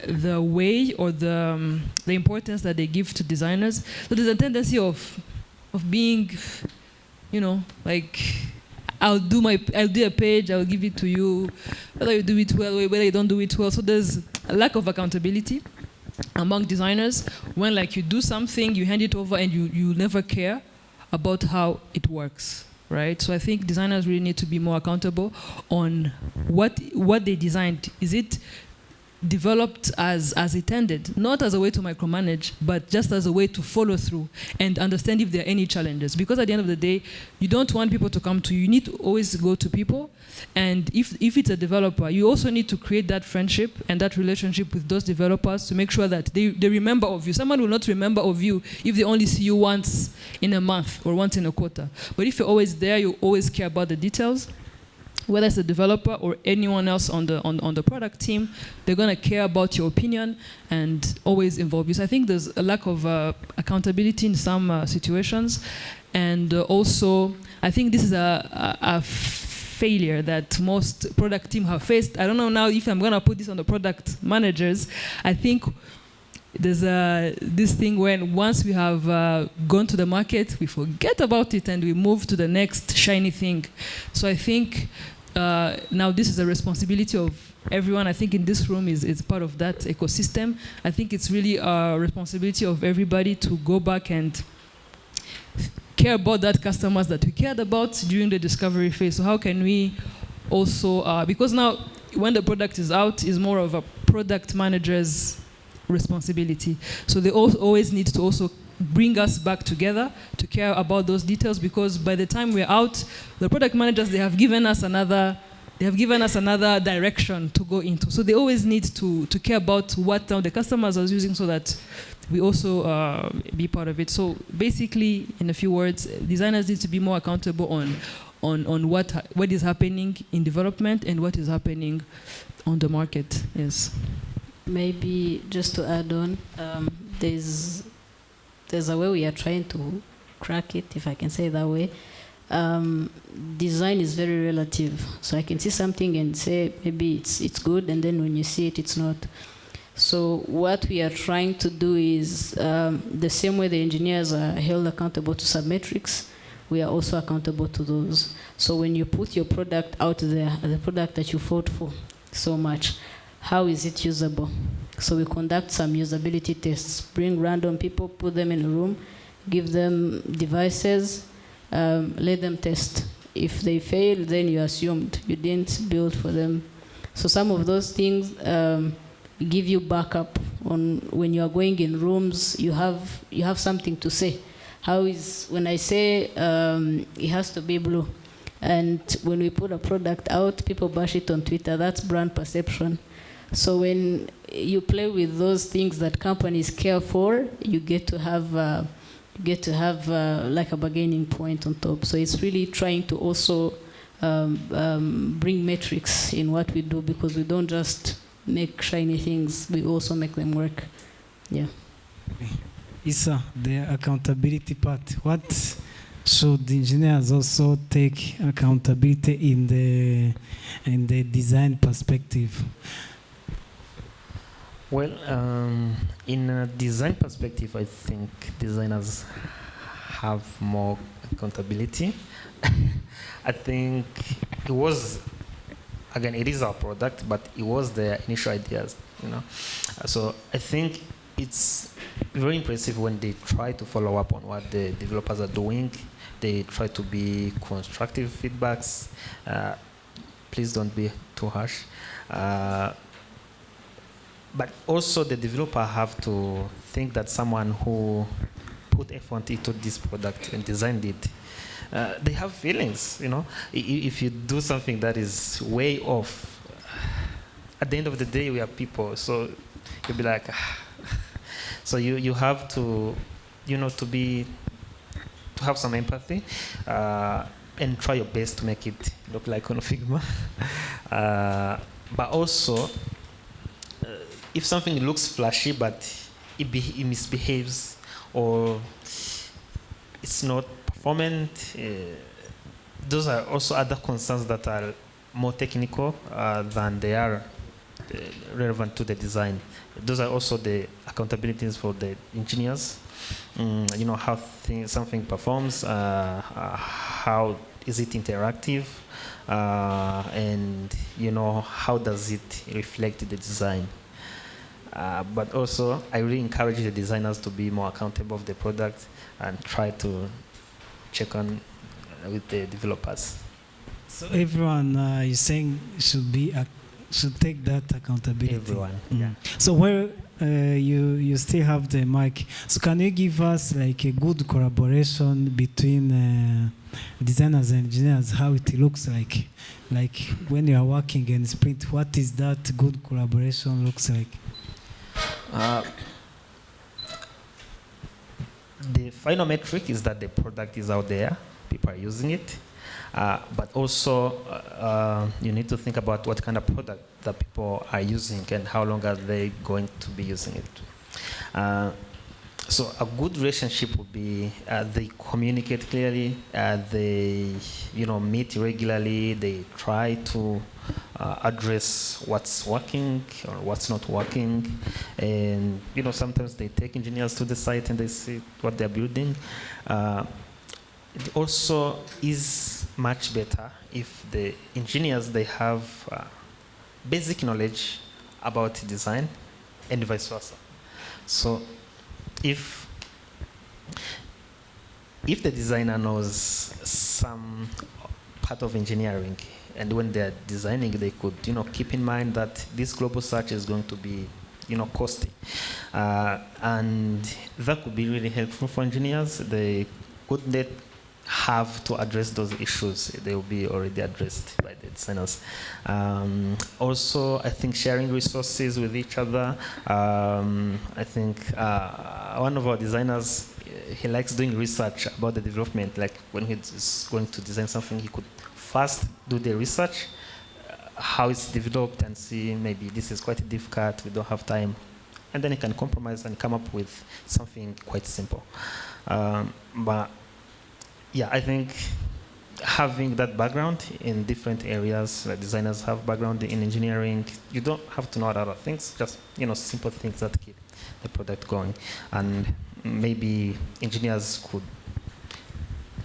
the way or the importance that they give to designers. So there's a tendency of being, like, I'll do a page, I'll give it to you, whether you do it well, whether you don't do it well. So there's a lack of accountability among designers when, like, you do something, you hand it over, and you never care about how it works, right? So I think designers really need to be more accountable on what they designed. Is it developed as intended, not as a way to micromanage, but just as a way to follow through and understand if there are any challenges. Because at the end of the day, you don't want people to come to you. You need to always go to people. And if it's a developer, you also need to create that friendship and that relationship with those developers to make sure that they remember of you. Someone will not remember of you if they only see you once in a month or once in a quarter. But if you're always there, you always care about the details. Whether it's a developer or anyone else on the product team, they're going to care about your opinion and always involve you. So I think there's a lack of accountability in some situations. And also, I think this is a failure that most product teams have faced. I don't know now if I'm going to put this on the product managers. I think there's this thing when once we have gone to the market, we forget about it and we move to the next shiny thing. So I think now this is a responsibility of everyone. I think in this room is part of that ecosystem. I think it's really a responsibility of everybody to go back and care about that customers that we cared about during the discovery phase. So how can we also, because now when the product is out, is more of a product manager's responsibility. So they always need to also bring us back together to care about those details, because by the time we're out, the product managers, they have given us another direction to go into. So they always need to care about what the customers are using so that we also be part of it. So basically, in a few words, designers need to be more accountable on what is happening in development and what is happening on the market. Yes. Maybe just to add on, there's a way we are trying to crack it, if I can say it that way. Design is very relative. So I can see something and say maybe it's good, and then when you see it, it's not. So what we are trying to do is the same way the engineers are held accountable to submetrics, we are also accountable to those. So when you put your product out there, the product that you fought for so much, how is it usable? So we conduct some usability tests, bring random people, put them in a room, give them devices, let them test. If they fail, then you assumed you didn't build for them. So some of those things give you backup on when you are going in rooms, you have something to say. How is, when I say it has to be blue, and when we put a product out, people bash it on Twitter, that's brand perception. So when you play with those things that companies care for, you get to have like a bargaining point on top. So it's really trying to also bring metrics in what we do, because we don't just make shiny things, we also make them work. Yeah. Issa, the accountability part. What should the engineers also take accountability in the design perspective? Well, in a design perspective, I think designers have more accountability. I think it was, again, it is our product, but it was their initial ideas, So I think it's very impressive when they try to follow up on what the developers are doing. They try to be constructive feedbacks. Please don't be too harsh. But also the developer have to think that someone who put effort into this product and designed it, they have feelings, If you do something that is way off, at the end of the day, we are people, so you'll be like, so you have to, to have some empathy, and try your best to make it look like on Figma. But also, if something looks flashy but it misbehaves or it's not performant, those are also other concerns that are more technical than they are relevant to the design. Those are also the accountabilities for the engineers. How something performs, how is it interactive, and how does it reflect the design. But also, I really encourage the designers to be more accountable of the product and try to check on with the developers. So everyone, you're saying should take that accountability. Everyone, yeah. So where you still have the mic, so can you give us like a good collaboration between designers and engineers? How it looks like when you are working in sprint, what is that good collaboration looks like? The final metric is that the product is out there, people are using it, but also you need to think about what kind of product that people are using and how long are they going to be using it. So a good relationship would be they communicate clearly, they meet regularly, they try to address what's working or what's not working. And sometimes they take engineers to the site and they see what they're building. It also is much better if the engineers, they have basic knowledge about design and vice versa. So if the designer knows some part of engineering, and when they're designing, they could keep in mind that this global search is going to be costly, and that could be really helpful for engineers. They couldn't have to address those issues. They will be already addressed by the designers. Also, I think sharing resources with each other. I think one of our designers, he likes doing research about the development. Like when he's going to design something, he could first do the research, how it's developed, and see maybe this is quite difficult, we don't have time. And then he can compromise and come up with something quite simple. But yeah, I think having that background in different areas, like designers have background in engineering, you don't have to know other things, just simple things that keep the product going. And maybe engineers could,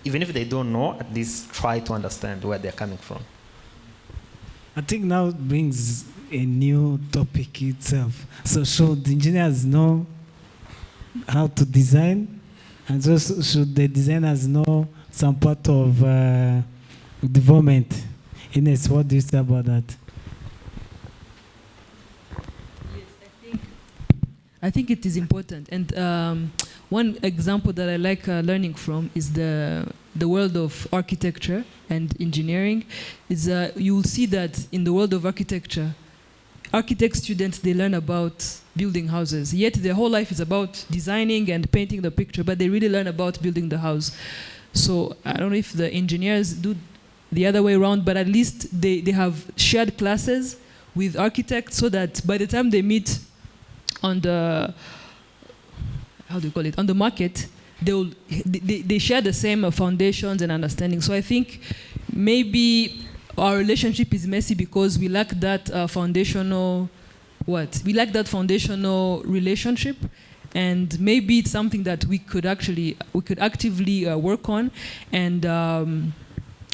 even if they don't know, at least try to understand where they're coming from. I think now brings a new topic itself. So should engineers know how to design? And so should the designers know some part of development? Ines, what do you say about that? Yes, I think it is important. And one example that I like learning from is the world of architecture and engineering. Is you will see that in the world of architecture, architect students, they learn about building houses. Yet their whole life is about designing and painting the picture, but they really learn about building the house. So I don't know if the engineers do the other way around, but at least they have shared classes with architects so that by the time they meet on the, how do you call it, on the market, they share the same foundations and understanding. So I think maybe our relationship is messy because we lack that foundational, we lack that foundational relationship, and maybe it's something that we could actively work on, and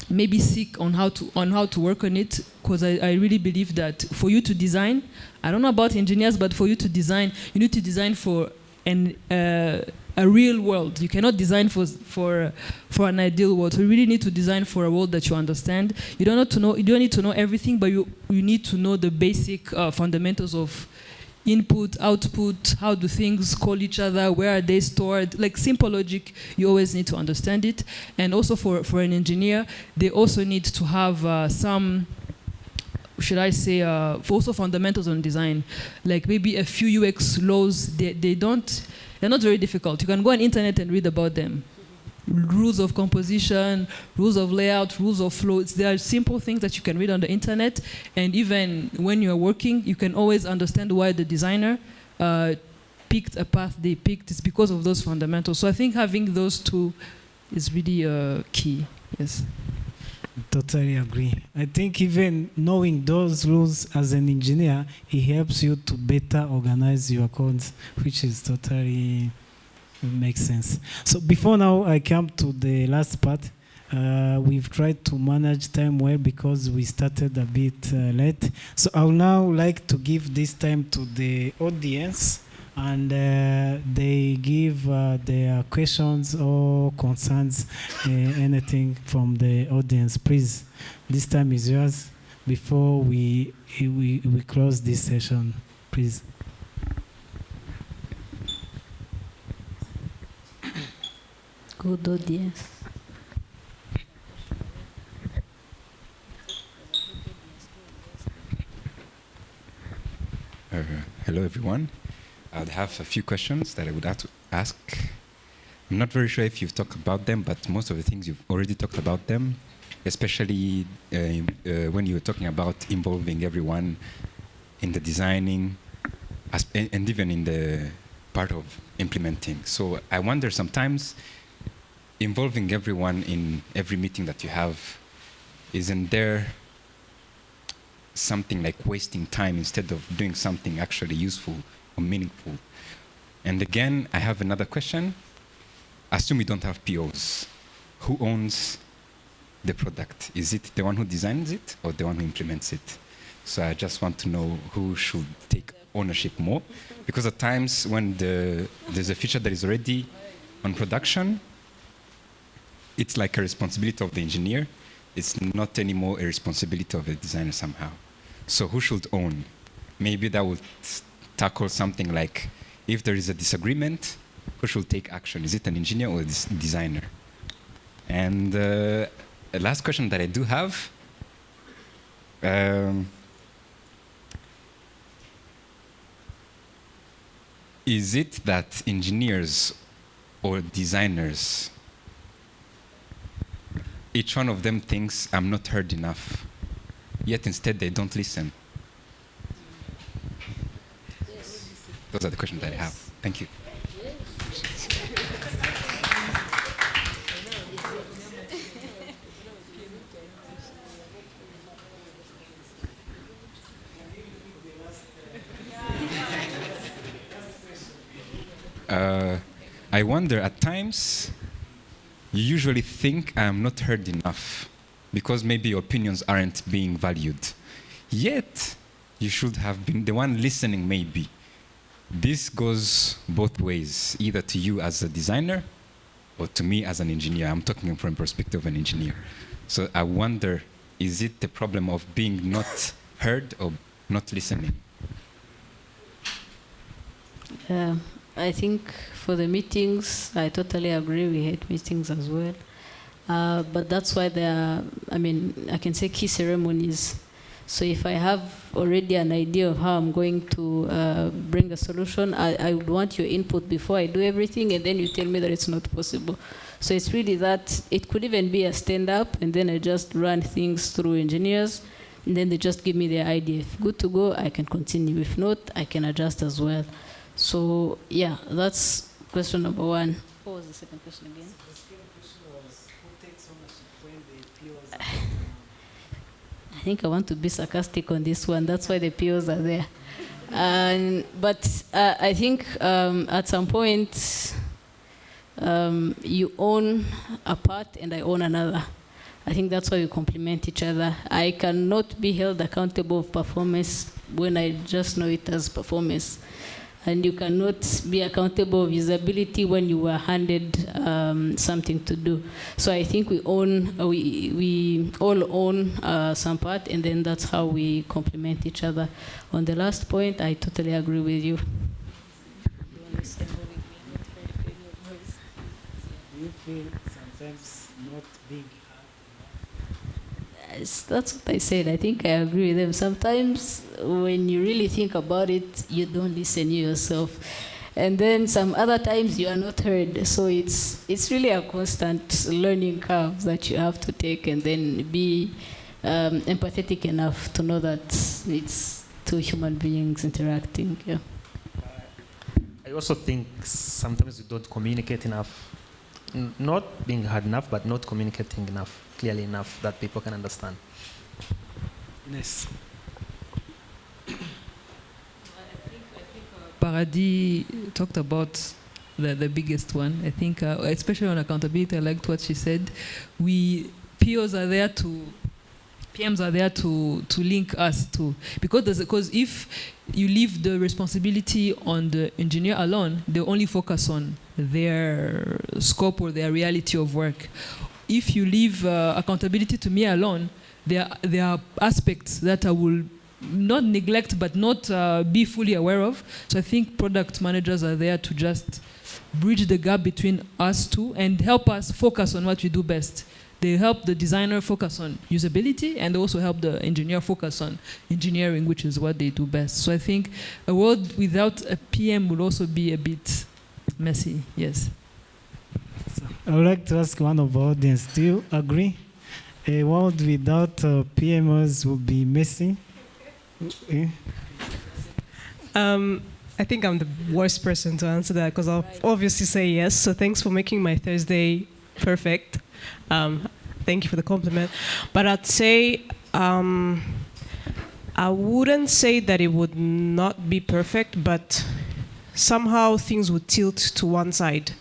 maybe seek on how to work on it. Because I really believe that for you to design, I don't know about engineers, but for you to design, you need to design for a real world. You cannot design for an ideal world. So you really need to design for a world that you understand. You don't need to know everything, but you need to know the basic fundamentals of input, output, how do things call each other, where are they stored, like simple logic. You always need to understand it. And also for an engineer, they also need to have some, should I say, also fundamentals on design, like maybe a few UX laws. They're not very difficult. You can go on internet and read about them. Rules of composition, rules of layout, rules of flow. There are simple things that you can read on the internet, and even when you're working, you can always understand why the designer picked a path they picked. It's because of those fundamentals. So I think having those two is really key. Yes. Totally agree. I think even knowing those rules as an engineer, it helps you to better organize your codes, which is totally makes sense. So before now I come to the last part, we've tried to manage time well because we started a bit late. So I would now like to give this time to the audience, and they give their questions or concerns, anything from the audience. Please, this time is yours before we close this session, please. Good audience. Hello, everyone. I'd have a few questions that I would have to ask. I'm not very sure if you've talked about them, but most of the things you've already talked about them, especially when you were talking about involving everyone in the designing and even in the part of implementing. So I wonder sometimes involving everyone in every meeting that you have, isn't there something like wasting time instead of doing something actually useful or meaningful. And again, I have another question. Assume we don't have POs. Who owns the product? Is it the one who designs it or the one who implements it? So I just want to know who should take ownership more. Because at times when there's a feature that is already on production, it's like a responsibility of the engineer. It's not anymore a responsibility of the designer somehow. So who should own? Maybe that would tackle something like, if there is a disagreement, who should take action? Is it an engineer or a designer? And a last question that I do have, is it that engineers or designers, each one of them thinks I'm not heard enough, yet instead they don't listen? Those are the questions that I have. Thank you. I wonder, at times, you usually think I'm not heard enough because maybe your opinions aren't being valued. Yet, you should have been the one listening, maybe. This goes both ways, either to you as a designer or to me as an engineer. I'm talking from the perspective of an engineer. So I wonder, is it the problem of being not heard or not listening? I think for the meetings, I totally agree. We hate meetings as well. But that's why there are, I can say key ceremonies. So if I have already an idea of how I'm going to bring a solution, I would want your input before I do everything, and then you tell me that it's not possible. So it's really that. It could even be a stand-up, and then I just run things through engineers, and then they just give me their idea. If good to go, I can continue. If not, I can adjust as well. So yeah, that's question number one. What was the second question again? The second question was, who takes ownership when the POs are I think I want to be sarcastic on this one. That's why the POs are there. But I think at some point, you own a part and I own another. I think that's why we complement each other. I cannot be held accountable of performance when I just know it as performance. And you cannot be accountable of usability when you were handed something to do. So I think we all own some part, and then that's how we complement each other. On the last point, I totally agree with you. Do you feel sometimes not being That's what I said. I think I agree with them. Sometimes when you really think about it, you don't listen yourself. And then some other times you are not heard. So it's really a constant learning curve that you have to take, and then be empathetic enough to know that it's two human beings interacting. Yeah. I also think sometimes we don't communicate enough. Not being heard enough, but not communicating enough, clearly enough that people can understand. Yes. Paradis talked about the biggest one. I think, especially on accountability, I liked what she said. PMs are there to link us to, because if you leave the responsibility on the engineer alone, they only focus on their scope or their reality of work. If you leave accountability to me alone, there are aspects that I will not neglect but not be fully aware of. So I think product managers are there to just bridge the gap between us two and help us focus on what we do best. They help the designer focus on usability, and also help the engineer focus on engineering, which is what they do best. So I think a world without a PM would also be a bit messy. Yes. So I would like to ask one of the audience, do you agree? A world without PMOs would be messy? I think I'm the worst person to answer that, because I'll obviously say yes. So thanks for making my Thursday perfect. Thank you for the compliment. But I'd say I wouldn't say that it would not be perfect, but somehow things would tilt to one side.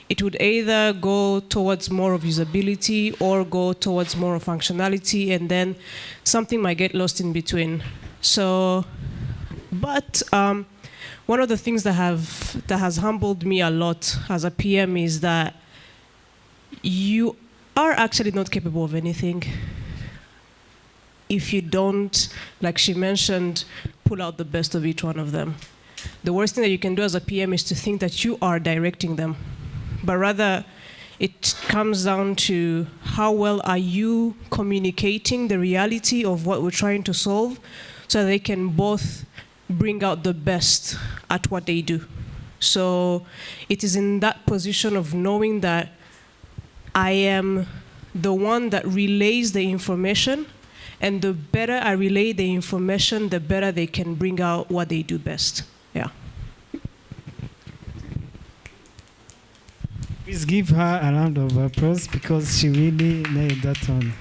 It would either go towards more of usability or go towards more of functionality, and then something might get lost in between. So, but one of the things that has humbled me a lot as a PM is that you are actually not capable of anything if you don't, like she mentioned, pull out the best of each one of them. The worst thing that you can do as a PM is to think that you are directing them, but rather it comes down to how well are you communicating the reality of what we're trying to solve so they can both bring out the best at what they do. So it is in that position of knowing that I am the one that relays the information, and the better I relay the information, the better they can bring out what they do best. Yeah. Please give her a round of applause because she really nailed that one.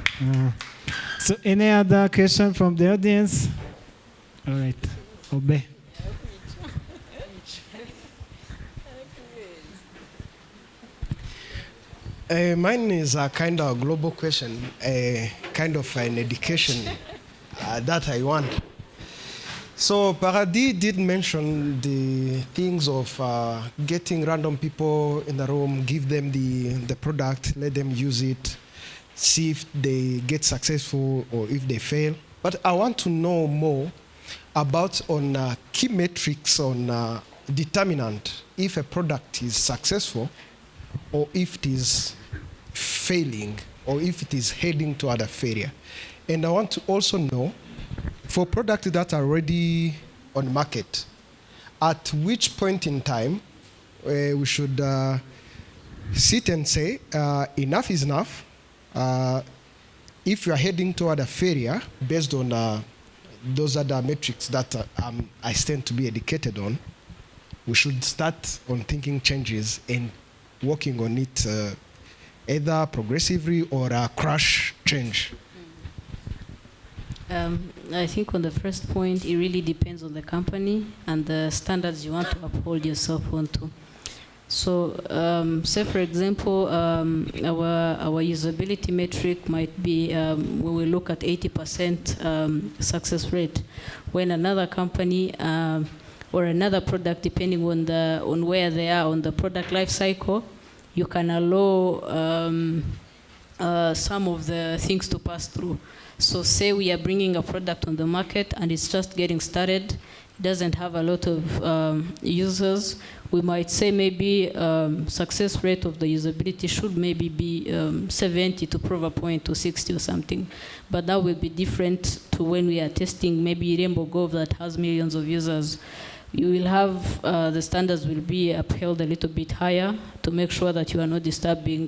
So any other question from the audience? All right, Obey. Mine is a kind of global question, kind of an education that I want. So Paradis did mention the things of getting random people in the room, give them the product, let them use it, see if they get successful or if they fail. But I want to know more about on key metrics on determinant if a product is successful or if it is failing or if it is heading toward a failure. And I want to also know, for products that are already on market, at which point in time we should sit and say, enough is enough. If you are heading toward a failure based on those other metrics that I stand to be educated on, we should start on thinking changes and working on it either progressively or a crash change. I think on the first point, it really depends on the company and the standards you want to uphold yourself onto. So, say for example, our usability metric might be when we look at 80% success rate, when another company or another product, depending on where they are on the product life cycle, you can allow some of the things to pass through. So say we are bringing a product on the market and it's just getting started, it doesn't have a lot of users, we might say maybe success rate of the usability should maybe be 70 to prove a point to 60 or something. But that will be different to when we are testing maybe Rainbow Gov that has millions of users. You will have, the standards will be upheld a little bit higher to make sure that you are not disturbing,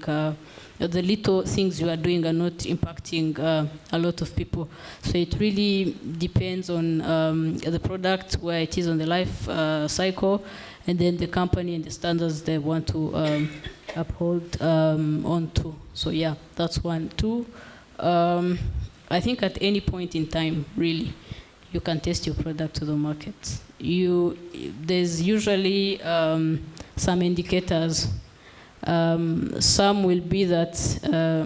the little things you are doing are not impacting a lot of people. So it really depends on the product, where it is on the life cycle, and then the company and the standards they want to uphold onto. So yeah, that's one. Two, I think at any point in time, really, you can test your product to the market. There's usually some indicators. Some will be that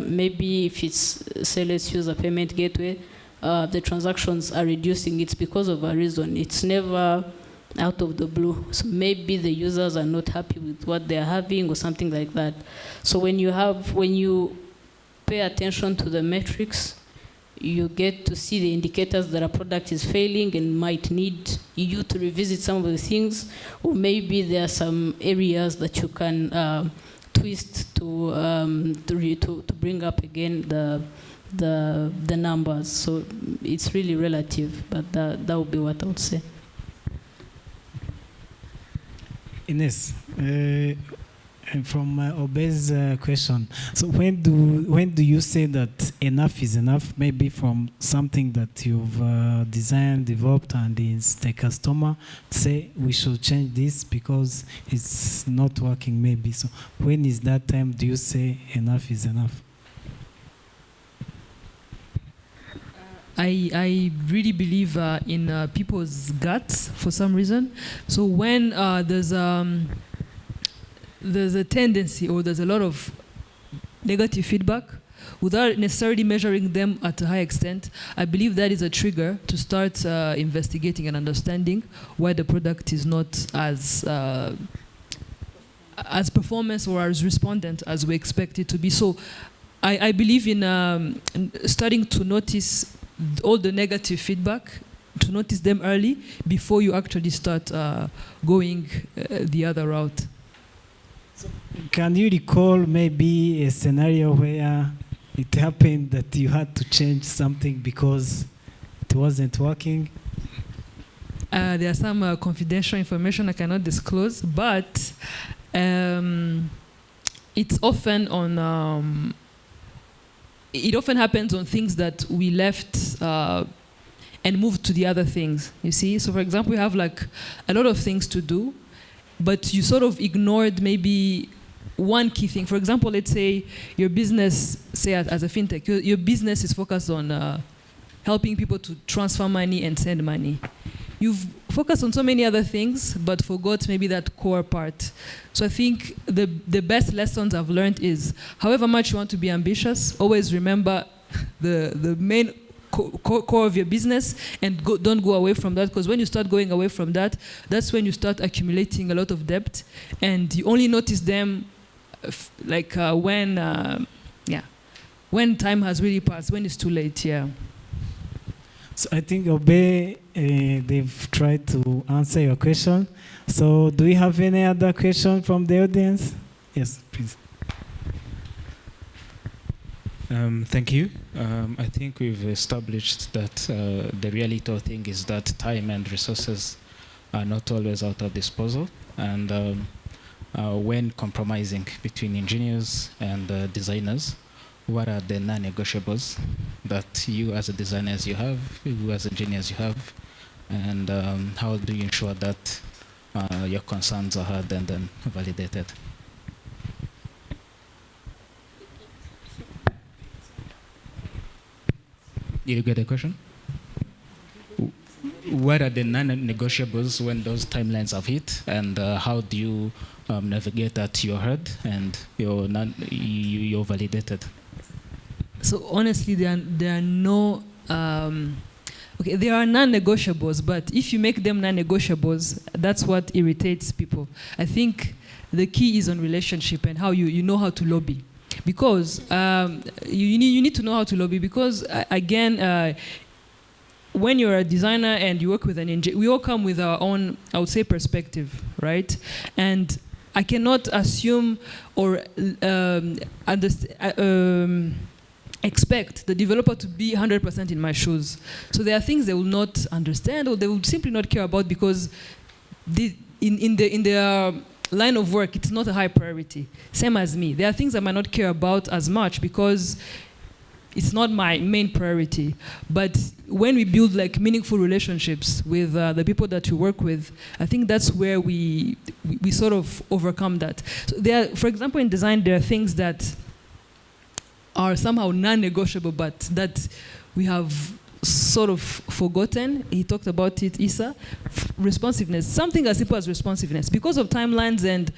maybe if it's, say let's use a payment gateway, the transactions are reducing, it's because of a reason. It's never out of the blue. So maybe the users are not happy with what they're having or something like that. So when you pay attention to the metrics, you get to see the indicators that a product is failing and might need you to revisit some of the things, or maybe there are some areas that you can twist to bring up again the numbers. So it's really relative, but that would be what I would say. Ines, from Obey's question, so when do you say that enough is enough? Maybe from something that you've designed, developed, and is the customer say we should change this because it's not working. Maybe so. When is that time? Do you say enough is enough? I really believe in people's guts for some reason. So when there's a tendency or there's a lot of negative feedback, without necessarily measuring them at a high extent, I believe that is a trigger to start investigating and understanding why the product is not as performance or as respondent as we expect it to be. So I believe in starting to notice all the negative feedback, to notice them early before you actually start going the other route. Can you recall maybe a scenario where it happened that you had to change something because it wasn't working? There are some confidential information I cannot disclose, but it's often on. It often happens on things that we left and moved to the other things. You see, so for example, we have like a lot of things to do, but you sort of ignored maybe one key thing. For example, let's say your business, say as a fintech, your business is focused on helping people to transfer money and send money. You've focused on so many other things, but forgot maybe that core part. So I think the best lessons I've learned is, however much you want to be ambitious, always remember the main core of your business and don't go away from that, because when you start going away from that, that's when you start accumulating a lot of debt, and you only notice them when time has really passed, when it's too late. So I think Obe, they've tried to answer your question. So do we have any other question from the audience? Yes, please. Thank you. I think we've established that the reality of thing is that time and resources are not always at our disposal. And when compromising between engineers and designers, what are the non-negotiables that you as a designers you have, you as engineers you have, and how do you ensure that your concerns are heard and then validated? Did you get the question? What are the non-negotiables when those timelines have hit, and how do you navigate that you're heard and you're validated? So honestly, there are no. Okay, there are non-negotiables, but if you make them non-negotiables, that's what irritates people. I think the key is on relationship and how you know how to lobby, because you need to know how to lobby, because again. When you're a designer and you work with an engineer, we all come with our own, I would say, perspective, right? And I cannot assume or expect the developer to be 100% in my shoes. So there are things they will not understand or they will simply not care about, because in their line of work, it's not a high priority. Same as me. There are things I might not care about as much because it's not my main priority. But when we build like meaningful relationships with the people that we work with, I think that's where we sort of overcome that. So there, for example, in design, there are things that are somehow non-negotiable, but that we have sort of forgotten. He talked about it, Issa. Responsiveness. Something as simple as responsiveness. Because of timelines and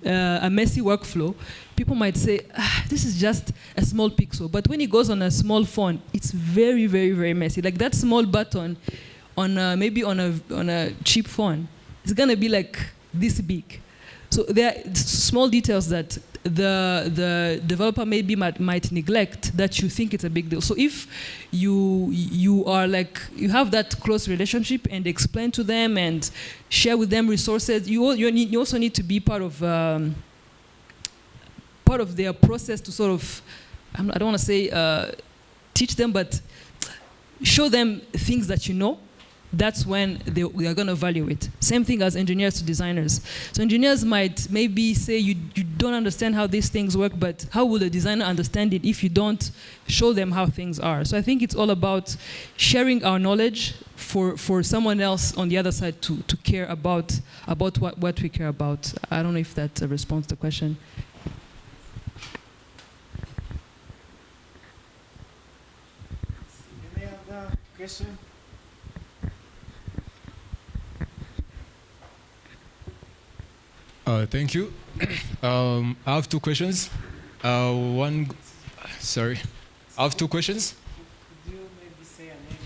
a messy workflow, people might say, this is just a small pixel. But when it goes on a small phone, it's very, very, very messy. Like that small button on maybe on a cheap phone, it's gonna be like this big. So there are small details that the developer maybe might neglect that you think it's a big deal. So if you are like, you have that close relationship and explain to them and share with them resources, you also need to be part of their process to sort of, I don't want to say teach them, but show them things that you know. That's when they are going to value it. Same thing as engineers to designers. So engineers might maybe say you don't understand how these things work, but how will a designer understand it if you don't show them how things are? So I think it's all about sharing our knowledge for someone else on the other side to care about what we care about. I don't know if that responds to the question. Any other Question? Thank you. I have two questions. Sorry. I have two questions. Could you maybe say a name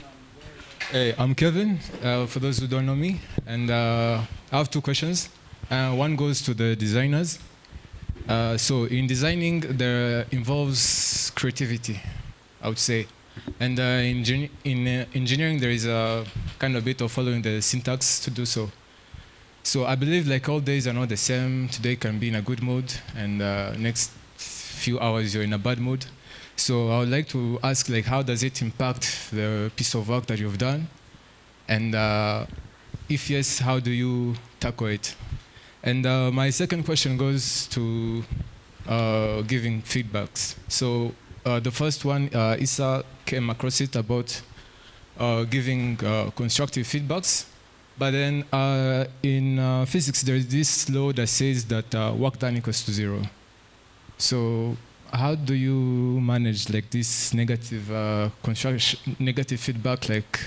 and Hey, I'm Kevin, for those who don't know me. And I have two questions. One goes to the designers. So in designing, there involves creativity, I would say. And in engineering, there is a kind of bit of following the syntax to do so. So I believe like all days are not the same. Today can be in a good mood, and next few hours you're in a bad mood. So I would like to ask, like, how does it impact the piece of work that you've done? And if yes, how do you tackle it? And my second question goes to giving feedbacks. So the first one, Issa came across it about giving constructive feedbacks. But then in physics, there is this law that says that work done equals to zero. So how do you manage like this negative negative feedback, like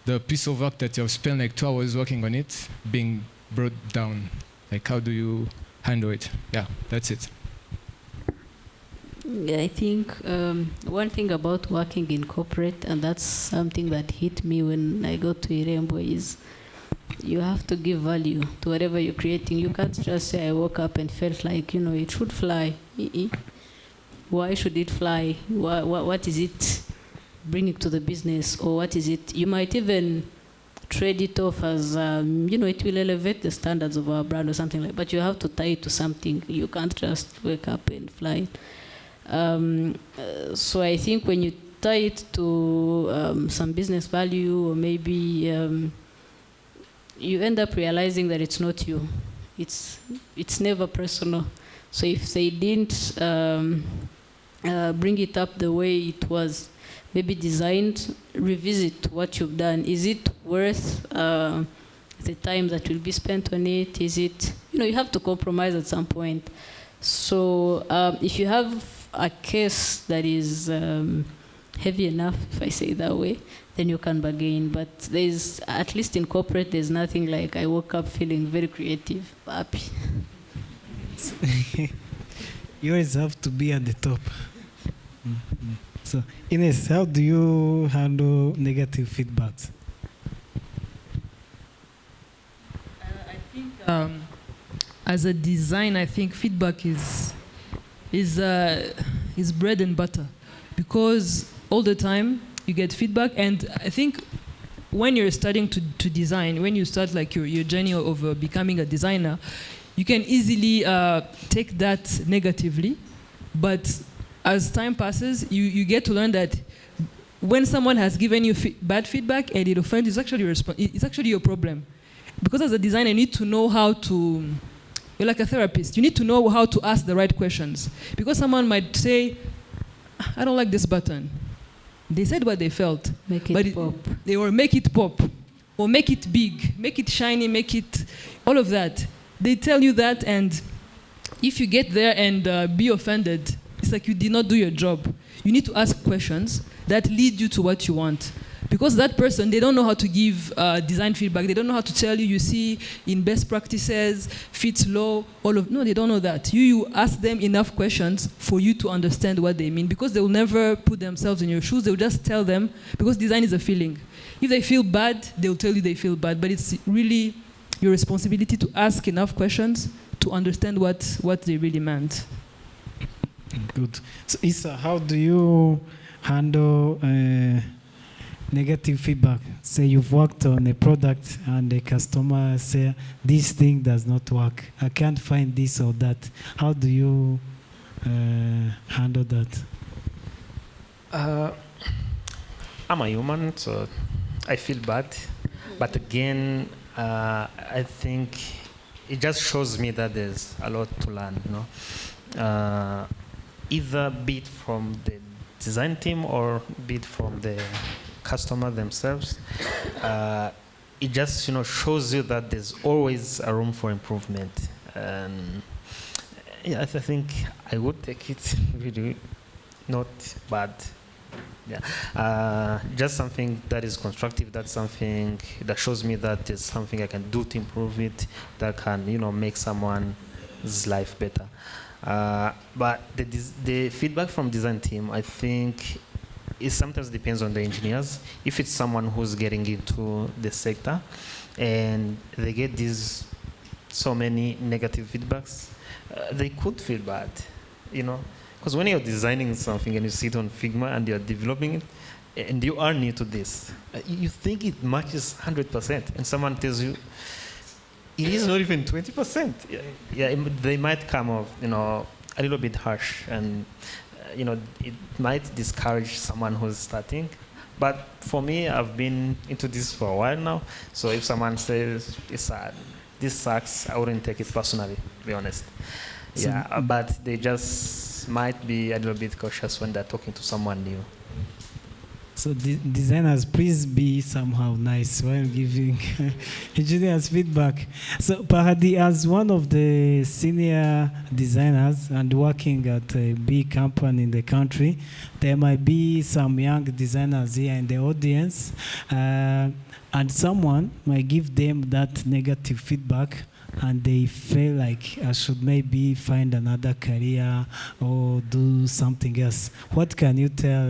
the piece of work that you have spent like 2 hours working on it being brought down? Like, how do you handle it? Yeah, that's it. I think one thing about working in corporate, and that's something that hit me when I got to Irembo, is you have to give value to whatever you're creating. You can't just say, I woke up and felt like, it should fly. Why should it fly? What is it bringing to the business? Or what is it? You might even trade it off as, it will elevate the standards of our brand or something like that. But you have to tie it to something. You can't just wake up and fly. So I think when you tie it to some business value, or maybe you end up realizing that it's not you. It's never personal. So if they didn't bring it up the way it was maybe designed, revisit what you've done. Is it worth the time that will be spent on it? Is it, you have to compromise at some point. So if you have a case that is heavy enough, if I say it that way, then you can bargain. But there's, at least in corporate, there's nothing like I woke up feeling very creative, happy. You always have to be at the top. So, Ines, how do you handle negative feedbacks? I think as a design, I think feedback is bread and butter, because all the time you get feedback. And I think when you're starting to design, when you start like your journey of becoming a designer, you can easily take that negatively. But as time passes, you get to learn that when someone has given you bad feedback and it offends, it's actually your problem. Because as a designer, you need to know how to, you're like a therapist, you need to know how to ask the right questions. Because someone might say, I don't like this button. They said what they felt. Make it pop. Or make it pop. Or make it big. Make it shiny, make it, all of that. They tell you that, and if you get there and be offended, it's like you did not do your job. You need to ask questions that lead you to what you want. Because that person, they don't know how to give design feedback. They don't know how to tell you, you see, in best practices, fits low, no, they don't know that. You ask them enough questions for you to understand what they mean, because they will never put themselves in your shoes. They will just tell them, because design is a feeling. If they feel bad, they'll tell you they feel bad, but it's really your responsibility to ask enough questions to understand what they really meant. Good. So, Issa, how do you handle negative feedback? Say you've worked on a product and the customer say, this thing does not work. I can't find this or that. How do you handle that? I'm a human, so I feel bad. But again, I think it just shows me that there's a lot to learn, either be it from the design team or be it from the customer themselves. It just shows you that there's always a room for improvement. And yeah, I think I would take it really not bad, Yeah, just something that is constructive. That's something that shows me that there's something I can do to improve it. That can, make someone's life better. But the feedback from design team, I think, it sometimes depends on the engineers. If it's someone who's getting into the sector, and they get these so many negative feedbacks, they could feel bad, Because when you're designing something and you sit on Figma and you're developing it, and you are new to this, you think it matches 100%, and someone tells you it is not even 20%. They might come off, a little bit harsh, and it might discourage someone who's starting. But for me, I've been into this for a while now, so if someone says this sucks, I wouldn't take it personally, to be honest. But they just might be a little bit cautious when they're talking to someone new. So designers, please be somehow nice while giving engineers feedback. So Paradis, as one of the senior designers and working at a big company in the country, there might be some young designers here in the audience, and someone might give them that negative feedback, and they feel like I should maybe find another career or do something else. What can you tell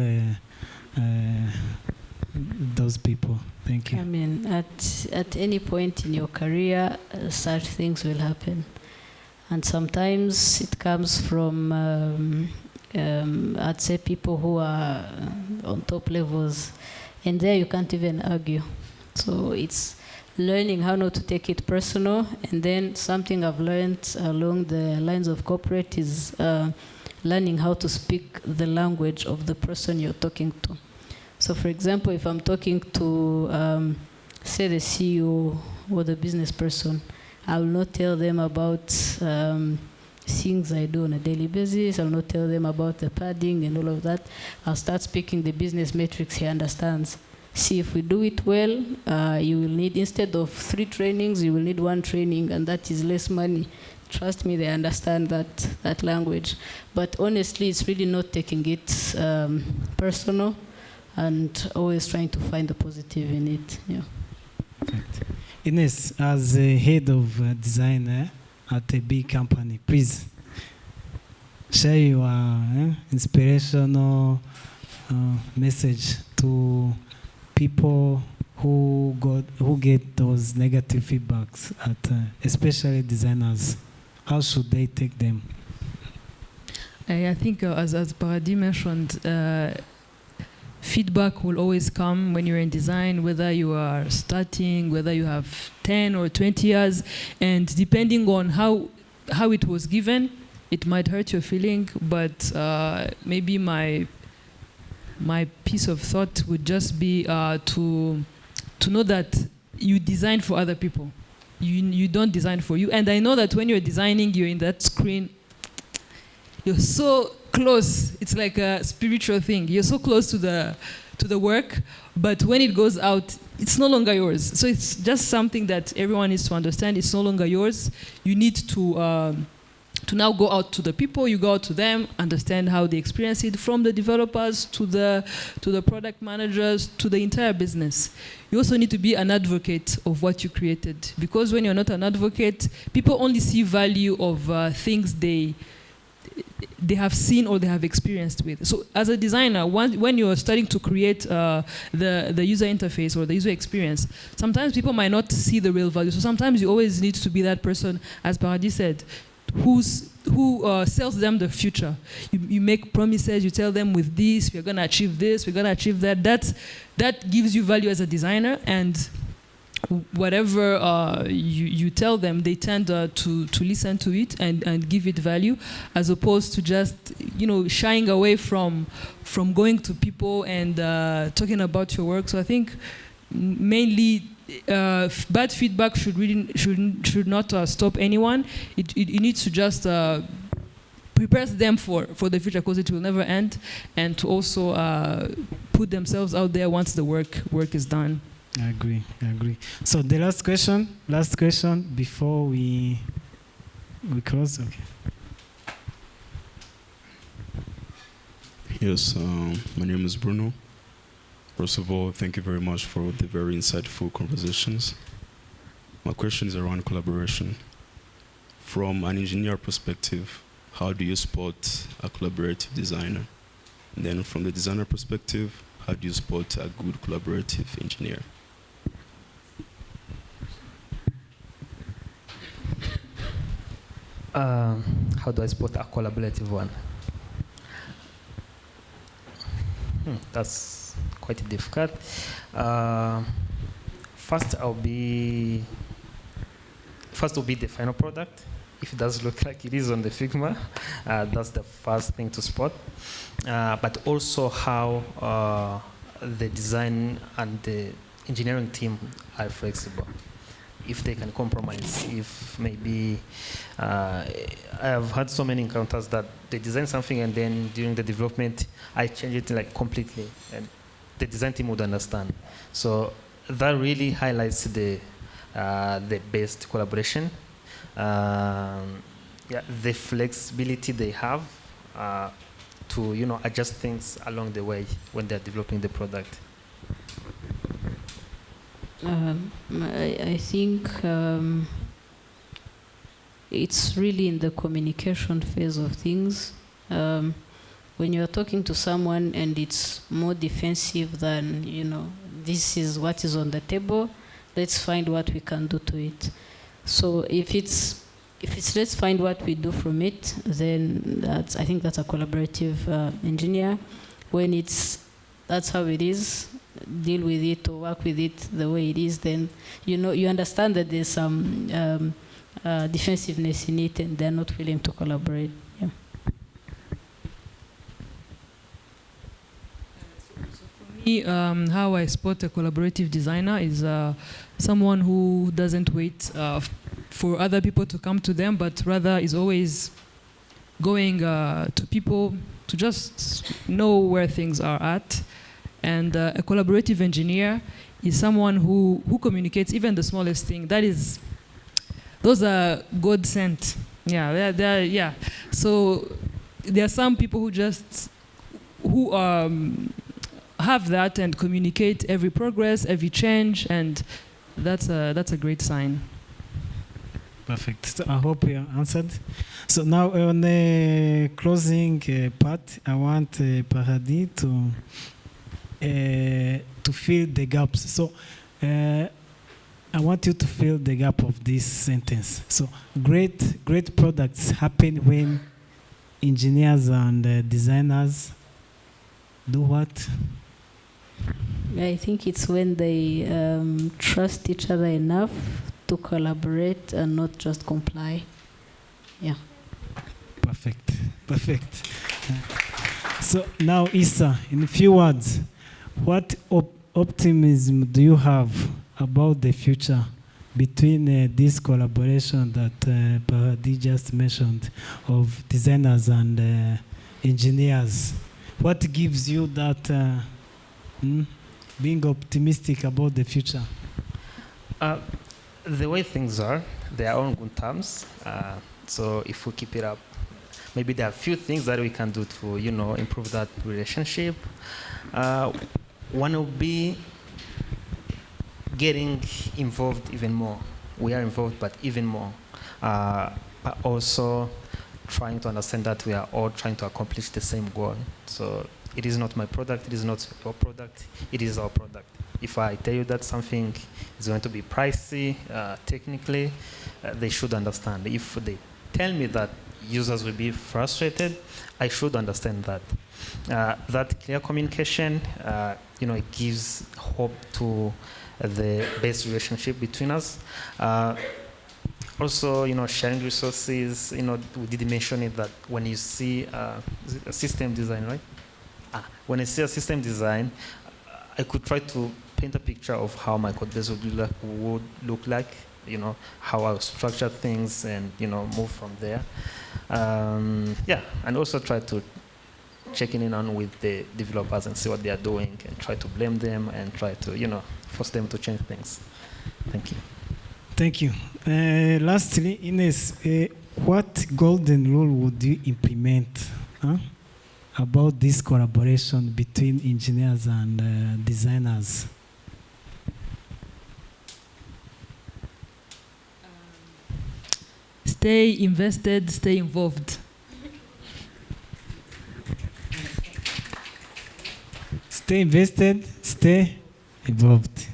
those people? Thank you. I mean, at any point in your career, such things will happen. And sometimes it comes from, I'd say, people who are on top levels. And there you can't even argue. So it's learning how not to take it personal. And then something I've learned along the lines of corporate is learning how to speak the language of the person you're talking to. So for example, if I'm talking to, say, the CEO or the business person, I will not tell them about things I do on a daily basis. I will not tell them about the padding and all of that. I'll start speaking the business metrics he understands. See, if we do it well, you will need, instead of 3 trainings, you will need 1 training, and that is less money. Trust me, they understand that language. But honestly, it's really not taking it personal, and always trying to find the positive in it. Yeah. Perfect. Ines, as a head of design at a big company, please share your inspirational message to people who get those negative feedbacks, especially designers. How should they take them? I think, as Paradis mentioned, feedback will always come when you're in design, whether you are starting, whether you have 10 or 20 years, and depending on how it was given, it might hurt your feeling, but maybe my piece of thought would just be to know that you design for other people. You don't design for you. And I know that when you're designing, you're in that screen, you're so close. It's like a spiritual thing. You're so close to the work, but when it goes out, it's no longer yours. So it's just something that everyone needs to understand. It's no longer yours. You need to now go out to the people. You go out to them, understand how they experience it, from the developers to the product managers to the entire business. You also need to be an advocate of what you created, because when you're not an advocate, people only see value of things they have seen or they have experienced with. So as a designer, when you're starting to create the user interface or the user experience, sometimes people might not see the real value. So sometimes you always need to be that person, as Paradis said, who sells them the future. You make promises, you tell them, with this, we're going to achieve this, we're going to achieve that. That gives you value as a designer, and whatever you tell them, they tend to listen to it and give it value, as opposed to just shying away from going to people and talking about your work. So I think mainly bad feedback should not stop anyone. It needs to just prepare them for the future, because it will never end, and to also put themselves out there once the work is done. I agree. So the last question before we close. Okay. Yes, my name is Bruno. First of all, thank you very much for the very insightful conversations. My question is around collaboration. From an engineer perspective, how do you spot a collaborative designer? And then from the designer perspective, how do you spot a good collaborative engineer? How do I spot a collaborative one? That's quite difficult. First will be the final product. If it does look like it is on the Figma, that's the first thing to spot. But also how the design and the engineering team are flexible. If they can compromise, if maybe I have had so many encounters that they design something and then during the development I change it like completely, and the design team would understand. So that really highlights the best collaboration. The flexibility they have to adjust things along the way when they're developing the product. I think it's really in the communication phase of things. When you're talking to someone and it's more defensive than, this is what is on the table, let's find what we can do to it. So if it's let's find what we do from it, then I think that's a collaborative engineer. When that's how it is, deal with it or work with it the way it is, then you understand that there's some defensiveness in it and they're not willing to collaborate. Yeah. So for me, how I spot a collaborative designer is someone who doesn't wait for other people to come to them, but rather is always going to people to just know where things are at. And a collaborative engineer is someone who communicates even the smallest thing. Those are God sent. Yeah. So there are some people who have that and communicate every progress, every change, and that's a great sign. Perfect. So I hope you answered. So now on the closing part, I want Paradis to fill the gaps. So I want you to fill the gap of this sentence. So great products happen when engineers and designers do what? I think it's when they trust each other enough to collaborate and not just comply. Yeah. Perfect. So now, Issa, in a few words, what optimism do you have about the future between this collaboration that Paradis just mentioned of designers and engineers? What gives you that being optimistic about the future? The way things are, they are on good terms. So if we keep it up, maybe there are a few things that we can do to, improve that relationship. One will be getting involved even more. We are involved, but even more. But also trying to understand that we are all trying to accomplish the same goal. So it is not my product, it is not your product, it is our product. If I tell you that something is going to be pricey, technically, they should understand. If they tell me that users will be frustrated, I should understand that. That clear communication, it gives hope to the best relationship between us. Also, sharing resources. We did mention it that when you see a system design, right? When I see a system design, I could try to paint a picture of how my code base would look like, how I would structure things and, move from there. And also try to check in on with the developers and see what they are doing and try to blame them and try to, force them to change things. Thank you. Thank you. Lastly, Ines, what golden rule would you implement? about this collaboration between engineers and designers. Stay invested, stay involved. Stay invested, stay involved.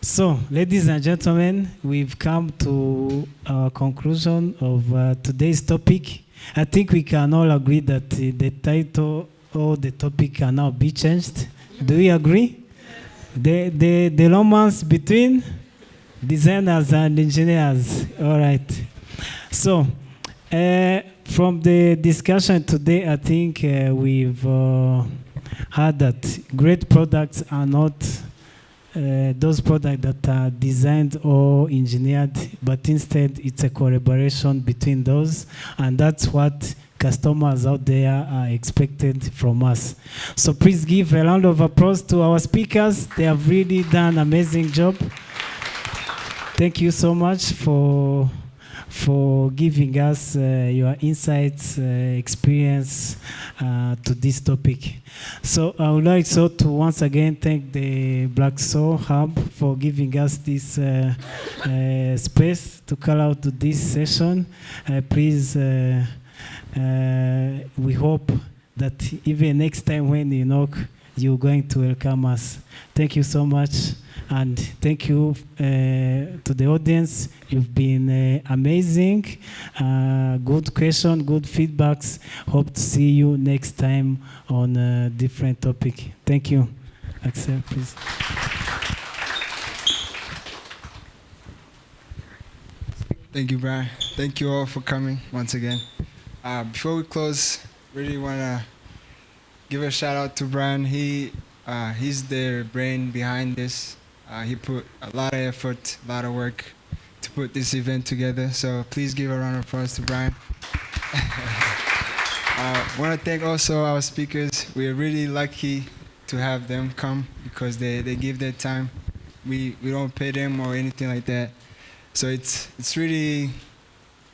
So, ladies and gentlemen, we've come to our conclusion of today's topic. I think we can all agree that the title or the topic can now be changed. Do we agree? The romance between designers and engineers. All right. So, from the discussion today, I think we've heard that great products are not those products that are designed or engineered, but instead it's a collaboration between those, and that's what customers out there are expected from us. So please give a round of applause to our speakers. They have really done an amazing job. Thank you so much for giving us your insights, experience to this topic. So I would like to once again thank the Braxo Hub for giving us this space to call out to this session. Please, we hope that even next time when you knock, you're going to welcome us. Thank you so much. And thank you to the audience. You've been amazing. Good question, good feedbacks. Hope to see you next time on a different topic. Thank you. Axel, please. Thank you, Brian. Thank you all for coming once again. Before we close, really want to give a shout out to Brian. He's the brain behind this. He put a lot of effort, a lot of work to put this event together. So please give a round of applause to Brian. I want to thank also our speakers. We're really lucky to have them come because they give their time. We don't pay them or anything like that. So it's really,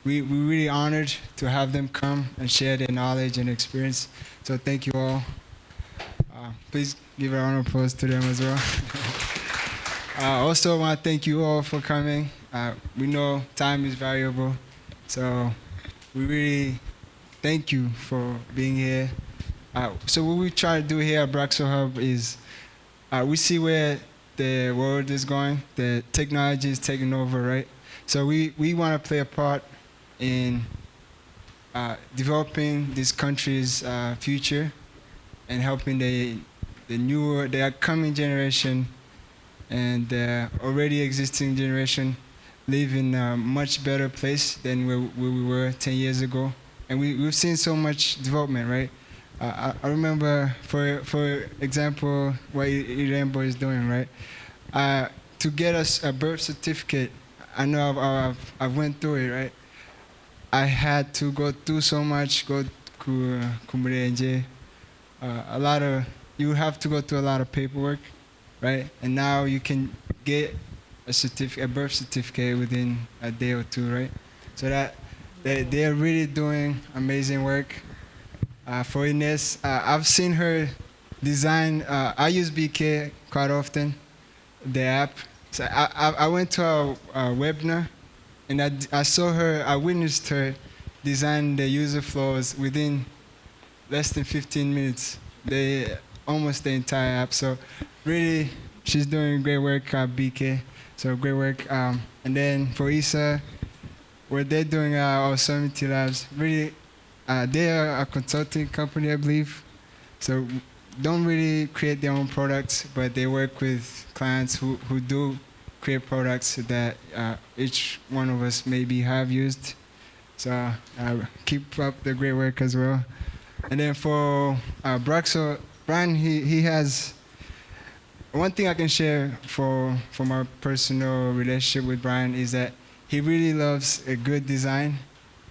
we're really honored to have them come and share their knowledge and experience. So thank you all. Please give a round of applause to them as well. Also want to thank you all for coming. We know time is valuable, so we really thank you for being here. So what we try to do here at Braxo Hub is we see where the world is going. The technology is taking over, right? So we want to play a part in developing this country's future and helping the upcoming generation and the already existing generation live in a much better place than where we were 10 years ago. And we've seen so much development, right? I remember, for example, what Irembo is doing, right? To get us a birth certificate, I know I've went through it, right? I had to go through so much, you have to go through a lot of paperwork, right? And now you can get a birth certificate within a day or two, right? So that they're really doing amazing work. For Ines, I've seen her design. I use BK quite often, the app. So I went to a webinar, and I saw her. I witnessed her design the user flows within less than 15 minutes. Almost the entire app. So really, she's doing great work at BK. So great work. And then for Isa, what they're doing at our Yosemite Labs, really, they are a consulting company, I believe. So don't really create their own products, but they work with clients who do create products that each one of us maybe have used. So keep up the great work as well. And then for Braxo, Brian, he has one thing I can share for my personal relationship with Brian is that he really loves a good design.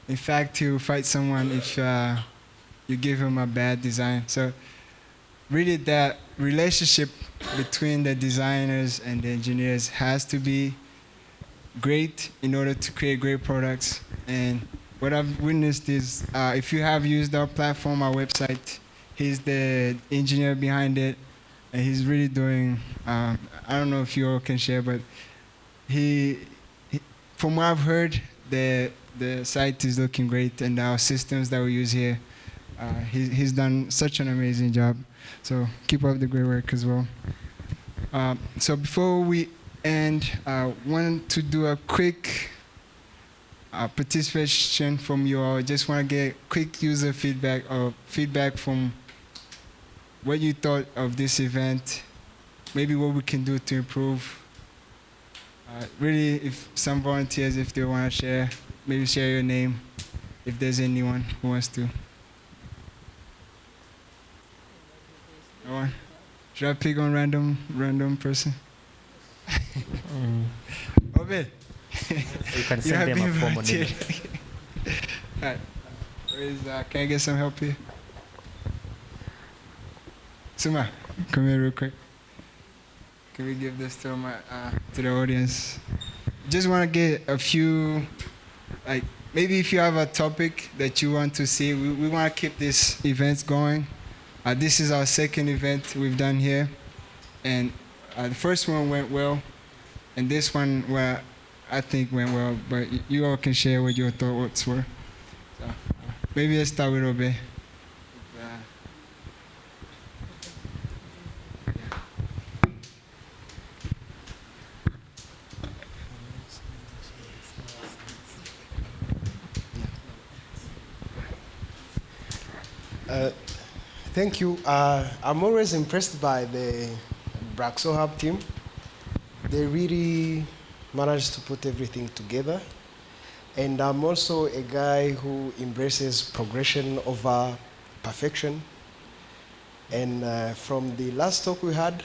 In fact, he will fight someone if you give him a bad design. So really that relationship between the designers and the engineers has to be great in order to create great products. And what I've witnessed is if you have used our platform, our website, he's the engineer behind it, and he's really doing. I don't know if you all can share, but from what I've heard, the site is looking great, and our systems that we use here, he's done such an amazing job. So keep up the great work as well. So before we end, I want to do a quick participation from you all. Just want to get quick user feedback or feedback from what you thought of this event, maybe what we can do to improve. Really, if some volunteers, if they want to share, maybe share your name, if there's anyone who wants to. No one? Should I pick on random person? Obe. You can send them a form on email. Alright. Can I get some help here? Suma, come here real quick. Can we give this to the audience? Just want to get a few, like maybe if you have a topic that you want to see, we want to keep these events going. This is our second event we've done here, and the first one went well, and this one, well, I think went well, but you all can share what your thoughts were. So, maybe let's start with Obe. Thank you. I'm always impressed by the Braxo Hub team. They really managed to put everything together. And I'm also a guy who embraces progression over perfection. And from the last talk we had